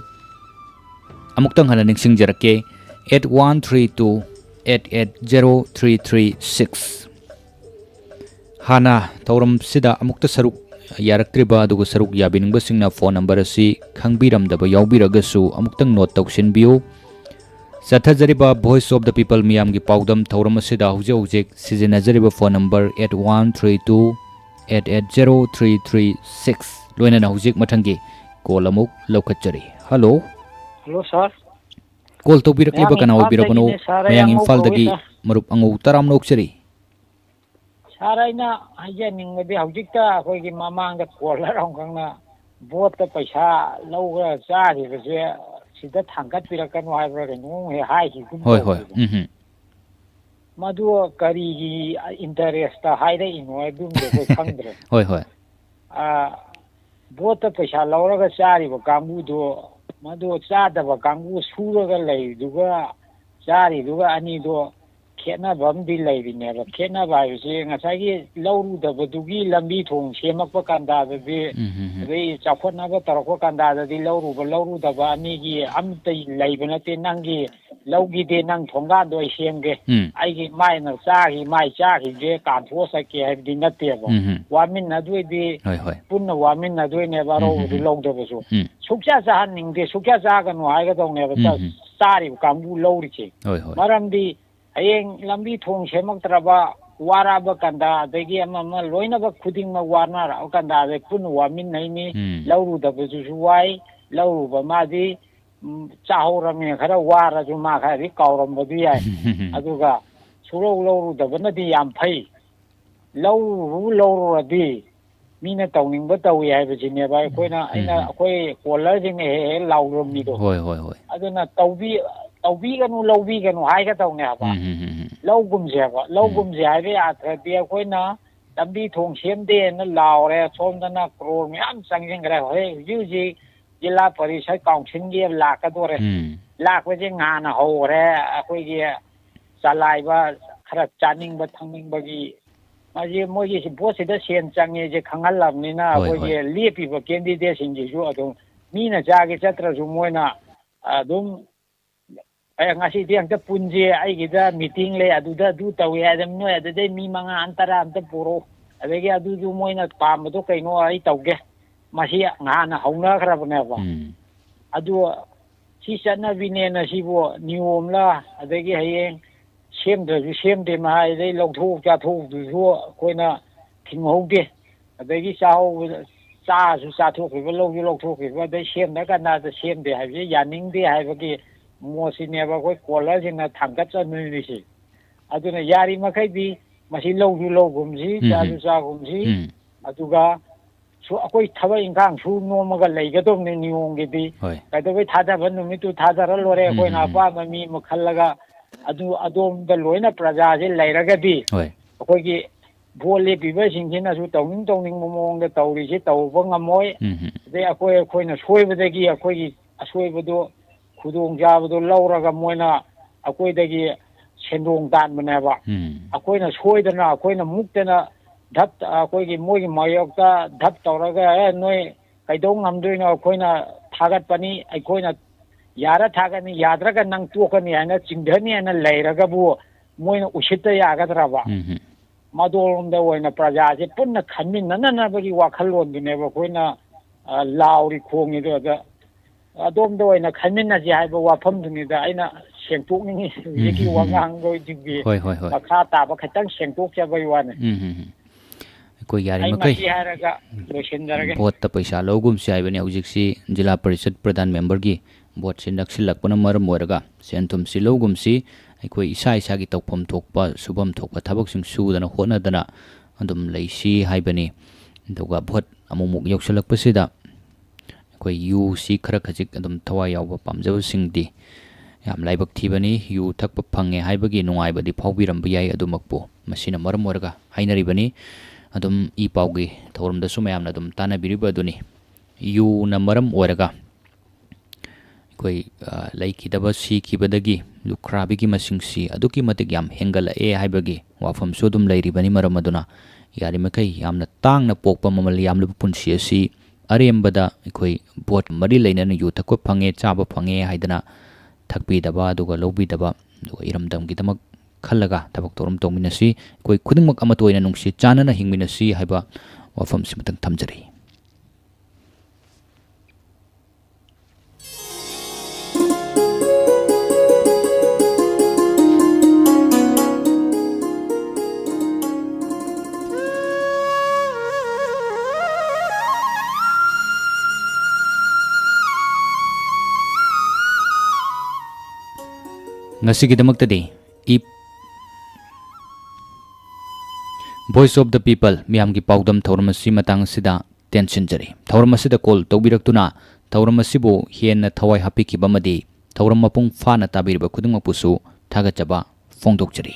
ꯑꯃꯨꯛꯇꯪ ꯍꯟꯅ ꯅꯤꯡꯁꯤꯡꯖꯔꯛꯀꯦ 8132880336 ꯍꯥꯟꯅ ꯊꯧꯔꯝꯁꯤꯗ ꯑꯃꯨꯛꯇ ꯁꯔꯨꯛ ꯌꯥꯔꯛꯇ꯭ꯔꯤꯕ ꯑꯗꯨꯒ ꯁꯔꯨꯛ ꯌꯥꯕꯤꯅꯤꯡꯕꯁꯤꯡꯅ ꯐꯣꯟ ꯅꯝꯕꯔ ꯑꯁꯤ ꯈꯪꯕꯤꯔꯝꯗꯕ ꯌꯥꯎꯕꯤꯔꯒꯁꯨ ꯑꯃꯨꯛꯇꯪ ꯅꯣꯠ ꯇꯧꯁꯤꯟꯕꯤꯌꯨ ꯆꯠꯊꯖꯔꯤꯕ ꯚꯣꯏꯁ ꯑꯣꯐ ꯗ ꯄꯤꯄꯜ ꯃꯤꯌꯥꯝꯒꯤ ꯄꯥꯎꯗꯝ ꯊꯧꯔꯝ ꯑꯁꯤꯗ ꯍꯧꯖꯤꯛ ꯁꯤꯖꯤꯟꯅꯖꯔꯤꯕ ꯐꯣꯟ ꯅꯝꯕꯔ 8132880336 ꯂꯣꯏꯅꯅ ꯍꯧꯖꯤꯛ ꯃꯊꯪꯒꯤ ꯀꯣꯜ ꯑꯃꯨꯛ ꯂꯧꯈꯠꯆꯔꯤ ꯍꯜꯂꯣ ꯁꯥꯔ ꯀꯣꯜ ꯇꯧꯕꯤꯔꯛꯂꯤꯕ ꯀꯅꯥ ꯑꯣꯏꯕꯤꯔꯕꯅꯣ ꯃꯌꯥꯡ ꯏꯝꯐꯥꯜꯗꯒꯤ ꯃꯔꯨꯞ ꯑꯉꯧ ꯇꯔꯥꯝꯅ ꯑꯣꯛꯆꯔꯤ ꯁꯥꯔ ꯑꯩꯅ ꯍꯥꯏꯖꯅꯤꯡꯕꯗꯤ ꯍꯧꯖꯤꯛꯇ ꯑꯩꯈꯣꯏꯒꯤ ꯃꯃꯥꯡꯗ ꯀꯣꯂꯔ ꯑꯃꯈꯛꯅ ꯚꯣꯠꯇ ꯄꯩꯁꯥ ꯂꯧꯔ ꯆꯥꯈꯤꯕꯁꯦ ꯁꯤꯗ ꯊꯥꯡꯒꯠꯄꯤꯔꯛꯀꯅꯨ ꯍꯥꯏꯕ꯭ꯔꯥ ꯀꯩꯅꯣꯝ ꯍꯦꯛ ꯍꯥꯏꯈꯤꯒꯨꯝ ꯇꯧꯕ ꯃꯗꯨ ꯀꯔꯤꯒꯤ ꯏꯟꯇꯔꯦꯁꯇ ꯍꯥꯏꯔꯛꯏꯅꯣ ꯑꯗꯨꯝꯗꯤ ꯑꯩꯈꯣꯏ ꯈꯪꯗ꯭ꯔꯦ ꯚꯣꯠꯇ ꯄꯩꯁꯥ ꯂꯧꯔꯒ ꯆꯥꯔꯤꯕ ꯀꯥꯡꯕꯨꯗꯣ ꯃꯗꯨ ꯆꯥꯗꯕ ꯀꯥꯡꯕꯨ ꯁꯨꯔꯒ ꯂꯩꯔꯤꯗꯨꯒ ꯆꯥꯔꯤꯗꯨꯒ ꯑꯅꯤꯗꯣ ꯈꯦꯠꯅꯕ ꯑꯃꯗꯤ ꯂꯩꯔꯤꯅꯦꯕ ꯈꯦꯠꯅꯕ ꯍꯥꯏꯕꯁꯤ ꯉꯁꯥꯏꯒꯤ ꯂꯧꯔꯨꯗꯕꯗꯨꯒꯤ ꯂꯝꯕꯤ ꯊꯣꯡ ꯁꯦꯝꯃꯛꯄ ꯀꯥꯟꯗꯗꯤ ꯑꯗꯩ ꯆꯥꯎꯈꯠꯅꯕ ꯇꯧꯔꯛꯄ ꯀꯥꯟꯗꯗꯤ ꯂꯧꯔꯨꯗꯕ ꯑꯅꯤꯒꯤ ꯑꯝꯇ ꯂꯩꯕ ꯅꯠꯇꯦ ꯅꯪꯒꯤ ꯂꯧꯈꯤꯗꯦ ꯅꯪ ꯊꯣꯡꯒꯥꯟꯗꯣ ꯑꯩ ꯁꯦꯝꯒꯦ ꯑꯩꯒꯤ ꯃꯥꯏꯅ ꯃꯥꯏ ꯆꯥꯈꯤꯒꯦ ꯀꯥꯟꯊꯣꯛꯑ ꯆꯠꯀꯦ ꯍꯥꯏꯕꯗꯤ ꯅꯠꯇꯦꯕ ꯋꯥꯃꯤꯟꯅꯗꯣꯏꯗꯤ ꯄꯨꯟꯅ ꯋꯥꯃꯤꯟꯅꯗꯣꯏꯅꯦꯕ ꯑꯔꯧꯕꯗꯨ ꯂꯧꯗꯕꯁꯨ ꯁꯨꯛꯆꯥ ꯆꯥꯍꯟꯅꯤꯡꯗꯦ ꯁꯨꯛꯆꯥ ꯆꯥꯒꯅꯨ ꯍꯥꯏꯒꯗꯧꯅꯦꯕ ꯆꯥꯔꯤꯕ ꯀꯥꯡꯕꯨ ꯂꯧꯔꯤꯁꯦ ꯃꯔꯝꯗꯤ ꯍꯌꯦꯡ ꯂꯝꯕꯤ ꯊꯣꯡ ꯁꯦꯝꯃꯛꯇ꯭ꯔꯕ ꯋꯥꯔꯛꯑꯕ ꯀꯥꯟꯗ ꯑꯗꯒꯤ ꯑꯃ ꯂꯣꯏꯅꯃꯛ ꯈꯨꯗꯤꯡꯃꯛ ꯋꯥꯅꯔꯛꯑ ꯀꯥꯟꯗ ꯑꯗꯩ ꯄꯨꯟꯅ ꯋꯥꯃꯤꯟꯅꯩꯅꯤ ꯂꯧꯔꯨꯗꯕꯗꯨꯁꯨ ꯋꯥꯏ ꯂꯧꯔꯨꯕ ꯃꯥꯗꯤ ꯆꯥꯍꯧꯔꯝꯅꯤꯅ ꯈꯔ ꯋꯥꯔꯁꯨ ꯃꯥ ꯈꯔꯗꯤ ꯀꯥꯎꯔꯝꯕꯗꯤ ꯌꯥꯏ ꯑꯗꯨꯒ ꯂꯧꯔꯨꯗꯕꯅꯗꯤ ꯌꯥꯝ ꯐꯩ ꯂꯧꯔꯨꯔꯗꯤ ꯃꯤꯅ ꯇꯧꯅꯤꯡꯕ ꯇꯧꯏ ꯍꯥꯏꯕꯁꯤꯅꯦꯕ ꯑꯩꯈꯣꯏ ꯀꯣꯂꯔꯁꯤꯡꯅ ꯍꯦꯛ ꯂꯥꯎꯔꯝꯃꯤꯗꯣ ꯑꯗꯨꯅ ꯇꯧꯕꯤꯒꯅꯨ ꯂꯧꯕꯤꯒꯅꯨ ꯍꯥꯏꯒꯗꯧꯅꯦ ꯍꯥꯏꯕ ꯂꯧꯒꯨꯝꯁꯦ ꯍꯥꯏꯕ ꯂꯧꯒꯨꯝꯁꯦ ꯍꯥꯏꯕ ꯌꯥꯗ꯭ꯔꯗꯤ ꯑꯩꯈꯣꯏꯅ ꯂꯝꯕꯤ ꯊꯣꯡ ꯁꯦꯝꯗꯦꯅ ꯂꯥꯎꯔꯦ ꯁꯣꯝꯗꯅ ꯀ꯭ꯔꯣꯔ ꯃꯌꯥꯝ ꯆꯪꯁꯤꯟꯈ꯭ꯔꯦ ꯍꯧꯖꯤꯛ ꯍꯧꯖꯤꯛ ꯖꯤꯂꯥ ꯄꯔꯤꯁꯠ ꯀꯥꯎꯟꯁꯤꯜꯒꯤ ꯂꯥꯛꯀꯗꯣꯔꯦ ꯂꯥꯛꯄꯁꯦ ꯉꯥꯟꯅ ꯍꯧꯈ꯭ꯔꯦ ꯑꯩꯈꯣꯏꯒꯤ ꯆꯂꯥꯏꯕ ꯈꯔ ꯆꯥꯅꯤꯡꯕ ꯊꯛꯅꯤꯡꯕꯒꯤ ꯃꯁꯤ ꯃꯣꯏꯒꯤ ꯚꯣꯠꯁꯤꯗ ꯁꯦꯟ ꯆꯪꯉꯦꯁꯦ ꯈꯪꯍꯜꯂꯕꯅꯤꯅ ꯑꯩꯈꯣꯏꯒꯤ ꯂꯦꯞꯄꯤꯕ ꯀꯦꯟꯗꯤꯗꯦꯠꯁꯤꯡꯁꯤꯁꯨ ꯑꯗꯨꯝ ꯃꯤꯅ ꯆꯥꯒꯦ ꯆꯠꯇ꯭ꯔꯁꯨ ꯃꯣꯏꯅ ꯑꯗꯨꯝ ꯉꯁꯤꯗꯤ ꯑꯝꯇ ꯄꯨꯟꯁꯦ ꯑꯩꯒꯤꯗ ꯃꯤꯇꯤꯡ ꯂꯩ ꯑꯗꯨꯗ ꯑꯗꯨ ꯇꯧꯋꯦ ꯍꯥꯏꯗꯅ ꯅꯣꯏ ꯑꯗꯨꯗꯩ ꯃꯤ 5 10 ꯑꯝꯇ ꯄꯨꯔꯛꯑꯣ ꯑꯗꯒꯤ ꯑꯗꯨꯁꯨ ꯃꯣꯏꯅ ꯄꯥꯝꯕꯗꯣ ꯀꯩꯅꯣ ꯑꯩ ꯇꯧꯒꯦ ꯃꯁꯤ ꯉꯍꯥꯟꯅ ꯍꯧꯅꯈ꯭ꯔꯕꯅꯦꯕ ꯑꯗꯨ ꯁꯤ ꯆꯠꯅꯕꯤꯅꯦꯅ ꯁꯤꯕꯨ ꯅꯤꯌꯣꯝꯂ ꯑꯗꯒꯤ ꯍꯌꯦꯡ ꯁꯦꯝꯗ꯭ꯔꯁꯨ ꯁꯦꯝꯗꯦ ꯃꯍꯥꯏꯗꯩ ꯂꯧꯊꯣꯛ ꯆꯥꯊꯣꯛꯗꯨꯁꯨ ꯑꯩꯈꯣꯏꯅ ꯊꯤꯡꯍꯧꯗꯦ ꯑꯗꯒꯤ ꯆꯥꯁꯨ ꯆꯥꯊꯣꯛꯈꯤꯕ ꯂꯧꯁꯨ ꯂꯧꯊꯣꯛꯈꯤꯕ ꯑꯗꯩ ꯁꯦꯝꯗ ꯀꯥꯟꯗ ꯁꯦꯝꯗꯦ ꯍꯥꯏꯕꯁꯤ ꯌꯥꯅꯤꯡꯗꯦ ꯍꯥꯏꯕꯒꯤ ꯃꯣꯠꯁꯤꯅꯦꯕ ꯑꯩꯈꯣꯏ ꯀꯣꯂꯔꯁꯤꯡꯅ ꯊꯥꯡꯒꯠꯆꯅꯔꯤꯁꯤ ꯑꯗꯨꯅ ꯌꯥꯔꯤꯃꯈꯩꯗꯤ ꯃꯁꯤ ꯂꯧꯁꯨ ꯂꯧꯒꯨꯝꯁꯤ ꯆꯥꯁꯨ ꯆꯥꯒꯨꯝꯁꯤ ꯑꯗꯨꯒ ꯑꯩꯈꯣꯏ ꯊꯕꯛ ꯏꯪꯈꯥꯡ ꯁꯨ ꯅꯣꯝꯃꯒ ꯂꯩꯒꯗꯧꯕꯅꯤ ꯅꯤꯌꯣꯝꯒꯤꯗꯤ ꯀꯩꯗꯧꯕꯩ ꯊꯥꯗꯕ ꯅꯨꯃꯤꯠꯇꯨ ꯊꯥꯗꯔ ꯂꯣꯏꯔꯦ ꯑꯩꯈꯣꯏꯅ ꯑꯄꯥꯝꯕ ꯃꯤ ꯑꯃ ꯈꯜꯂꯒ ꯑꯗꯨ ꯑꯗꯣꯝꯗ ꯂꯣꯏꯅ ꯄ꯭ꯔꯖꯥꯁꯤ ꯂꯩꯔꯒꯗꯤ ꯑꯩꯈꯣꯏꯒꯤ ꯚꯣꯠ ꯂꯦꯞꯄꯤꯕꯁꯤꯡꯁꯤꯅꯁꯨ ꯇꯧꯅꯤꯡꯕ ꯃꯑꯣꯡꯗ ꯇꯧꯔꯤꯁꯤ ꯇꯧꯕ ꯉꯝꯃꯣꯏ ꯑꯗꯩ ꯑꯩꯈꯣꯏꯅ ꯁꯣꯏꯕꯗꯒꯤ ꯑꯩꯈꯣꯏꯒꯤ ꯑꯁꯣꯏꯕꯗꯣ ꯈꯨꯗꯣꯡꯆꯥꯕꯗꯣ ꯂꯧꯔꯒ ꯃꯣꯏꯅ ꯑꯩꯈꯣꯏꯗꯒꯤ ꯁꯦꯟꯗꯣꯡ ꯇꯥꯟꯕꯅꯦꯕ ꯑꯩꯈꯣꯏꯅ ꯁꯣꯏꯗꯅ ꯑꯩꯈꯣꯏꯅ ꯃꯨꯛꯇꯅ ꯑꯩꯈꯣꯏꯒꯤ ꯃꯣꯏꯒꯤ ꯃꯥꯌꯣꯛꯇ ꯙꯞ ꯇꯧꯔꯒ ꯅꯣꯏ ꯀꯩꯗꯧ ꯉꯝꯗꯣꯏꯅꯣ ꯑꯩꯈꯣꯏꯅ ꯊꯥꯒꯠꯄꯅꯤ ꯑꯩꯈꯣꯏꯅ ꯌꯥꯔ ꯊꯥꯒꯠꯅꯤ ꯌꯥꯗ꯭ꯔꯒ ꯅꯪ ꯇꯣꯛꯀꯅꯤ ꯍꯥꯏꯅ ꯆꯤꯡꯊꯅꯤ ꯍꯥꯏꯅ ꯂꯩꯔꯒꯕꯨ ꯃꯣꯏꯅ ꯎꯁꯤꯠꯇ ꯌꯥꯒꯗ꯭ꯔꯕ ꯃꯗꯣꯂꯣꯝꯗ ꯑꯣꯏꯅ प्रꯖꯥꯁꯦ ꯄꯨꯟꯅ ꯈꯟꯃꯤꯟꯅꯅꯕꯒꯤ ꯋꯥꯈꯜꯂꯣꯟꯗꯨꯅꯦꯕ ꯑꯩꯈꯣꯏꯅ ꯂꯥꯎꯔꯤ ꯈꯣꯡꯉꯤꯗꯣ ꯑꯗꯣꯝꯗ ꯑꯣꯏꯅ ꯈꯟꯃꯤꯟꯅꯁꯤ ꯍꯥꯏꯕ ꯋꯥꯐꯝꯗꯨꯅꯤꯗ ꯑꯩꯅ ꯁꯦꯡꯇꯣꯛꯅꯤꯡꯉꯤ ꯍꯧꯖꯤꯛꯀꯤ ꯋꯥꯉꯥꯡꯗꯨꯒꯤ ꯃꯈꯥ ꯇꯥꯕ ꯈꯤꯇꯪ ꯁꯦꯡꯇꯣꯛꯆꯕꯒꯤ ꯋꯥꯅꯤ ꯑꯩꯈꯣꯏ ꯌꯥꯔꯤꯃꯈꯩ ꯍꯥꯏꯔꯒ ꯂꯣꯏꯁꯤꯟꯖꯔꯒꯦ ꯚꯣꯠꯇ ꯄꯩꯁꯥ ꯂꯧꯒꯨꯝꯁꯤ ꯍꯥꯏꯕꯅꯤ ꯍꯧꯖꯤꯛꯁꯤ ꯖꯤꯂꯥ ꯄꯔꯤꯁꯠ ꯄ꯭ꯔꯙꯥꯟ ꯃꯦꯝꯕꯔꯒꯤ ꯚꯣꯠꯁꯤ ꯅꯛꯁꯤꯜꯂꯛꯄꯅ ꯃꯔꯝ ꯑꯣꯏꯔꯒ ꯁꯦꯟ ꯊꯨꯝꯁꯤ ꯂꯧꯒꯨꯝꯁꯤ ꯑꯩꯈꯣꯏ ꯏꯁꯥꯒꯤ ꯇꯧꯐꯝ ꯊꯣꯛꯄ ꯁꯨꯐꯝ ꯊꯣꯛꯄ ꯊꯕꯛꯁꯤꯡ ꯁꯨꯗꯅ ꯍꯣꯠꯅꯗꯅ ꯑꯗꯨꯝ ꯂꯩꯁꯤ ꯍꯥꯏꯕꯅꯤ ꯑꯗꯨꯒ ꯚꯣꯠ ꯑꯃꯨꯛ ꯌꯧꯁꯤꯜꯂꯛꯄꯁꯤꯗ ꯑꯩꯈꯣꯏ ꯌꯨꯁꯤ ꯈꯔ ꯈꯖꯤꯛ ꯑꯗꯨꯝ ꯊꯋꯥꯏ ꯌꯥꯎꯕ ꯄꯥꯝꯖꯕꯁꯤꯡꯗꯤ ꯌꯥꯝ ꯂꯥꯏꯕꯛ ꯊꯤꯕꯅꯤ ꯌꯨ ꯊꯛꯄ ꯐꯪꯉꯦ ꯍꯥꯏꯕꯒꯤ ꯅꯨꯡꯉꯥꯏꯕꯗꯤ ꯐꯥꯎꯕꯤꯔꯝꯕ ꯌꯥꯏ ꯑꯗꯨꯃꯛꯄꯨ ꯃꯁꯤꯅ ꯃꯔꯝ ꯑꯣꯏꯔꯒ ꯍꯥꯏꯅꯔꯤꯕꯅꯤ ꯑꯗꯨꯝ ꯏ ꯄꯥꯎꯒꯤ ꯊꯧꯔꯝꯗꯁꯨ ꯃꯌꯥꯝꯅ ꯑꯗꯨꯝ ꯇꯥꯟꯅꯕꯤꯔꯤꯕ ꯑꯗꯨꯅꯤ ꯌꯨꯅ ꯃꯔꯝ ꯑꯣꯏꯔꯒ ꯑꯩꯈꯣꯏ ꯂꯩꯈꯤꯗꯕ ꯁꯤꯈꯤꯕꯗꯒꯤ ꯂꯨꯈ꯭ꯔꯥꯕꯤꯒꯤ ꯃꯁꯤꯡꯁꯤ ꯑꯗꯨꯛꯀꯤ ꯃꯇꯤꯛ ꯌꯥꯝ ꯍꯦꯟꯒꯠꯂꯛꯑꯦ ꯍꯥꯏꯕꯒꯤ ꯋꯥꯐꯝꯁꯨ ꯑꯗꯨꯝ ꯂꯩꯔꯤꯕꯅꯤ ꯃꯔꯝ ꯑꯗꯨꯅ ꯌꯥꯔꯤꯃꯈꯩ ꯌꯥꯝꯅ ꯇꯥꯡꯅ ꯄꯣꯛꯄ ꯃꯃꯜ ꯌꯥꯝꯂꯕ ꯄꯨꯟꯁꯤ ꯑꯁꯤ ꯑꯔꯦꯝꯕꯗ ꯑꯩꯈꯣꯏ ꯚꯣꯠ ꯃꯔꯤ ꯂꯩꯅꯅ ꯌꯨ ꯊꯛꯄ ꯐꯪꯉꯦ ꯆꯥꯕ ꯐꯪꯉꯦ ꯍꯥꯏꯗꯅ ꯊꯛꯄꯤꯗꯕ ꯑꯗꯨꯒ ꯂꯧꯕꯤꯗꯕ ꯑꯗꯨꯒ ꯏꯔꯝꯗꯝꯒꯤꯗꯃꯛ ꯈꯜꯂꯒ ꯊꯕꯛ ꯊꯧꯔꯝ ꯇꯧꯃꯤꯟꯅꯁꯤ ꯑꯩꯈꯣꯏ ꯈꯨꯗꯤꯡꯃꯛ ꯑꯃꯠꯇ ꯑꯣꯏꯅ ꯅꯨꯡꯁꯤ ꯆꯥꯟꯅꯅ ꯍꯤꯡꯃꯤꯟꯅꯁꯤ ꯍꯥꯏꯕ ꯋꯥꯐꯝꯁꯤ ꯃꯇꯪ ꯊꯝꯖꯔꯤ. Ngasigidamaktadi Voice of the People miyamgi paudam thauramasi matang sida tensionjari thauramasi call tawbiraktuna thauramasibu hienna thawai hapikhiba madi thauram mapung fana tabiriba khudingmapusu thagachaba fongdokjari.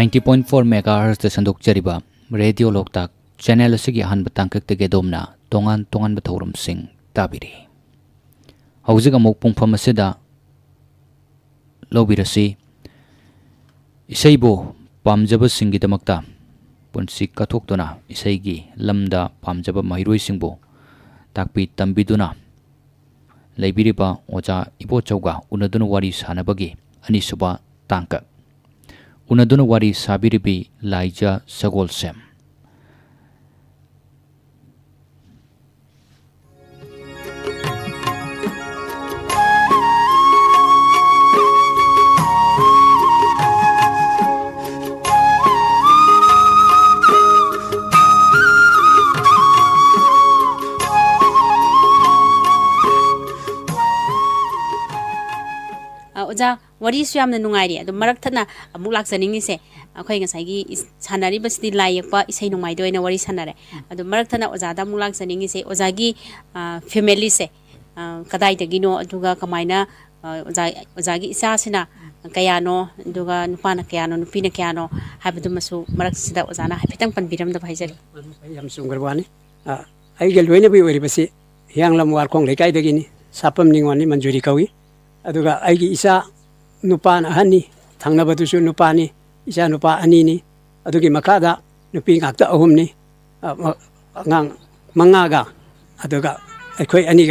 .4 MHz संदोकचरिबा radio Loktak channel asigi ahan batangkak te gedomna tongan tongan bathorum sing tabiri hauzik amok pungpham asida lobirasi isaibo pamjaba singidamakta punsi kathoktuna isaigi lamda pamjaba mahiroi singbo takpi tambiduna leibiriba oja ibo chauga unaduna wari sanabagi anisuba tangka unaduna wari sabiribi laija sagolsem oja wari su yamna nungairi adu marak thana amuk laksaning ni se akhoi ngasai gi sanari basdi layekpa isai nungai doina wari sanare adu marak thana oja da muk laksaning ni se oja gi family se kadai de gino aduga kamaina oja gi isa sina kayano aduga nupana kayano nupina kayano habadu masu marak sida oja na hapitang panbiram da bhaijari yam sungarwani ai gel loina bi wari basi yanglam war khong lekai de gini sapam ningwani manjuri kawi aduga aigi isa nupa ahani thangnabatusu nupani isa nupa anini adugi makada nupi ngakta ahumni ngang mangaga aduga akhoi aniga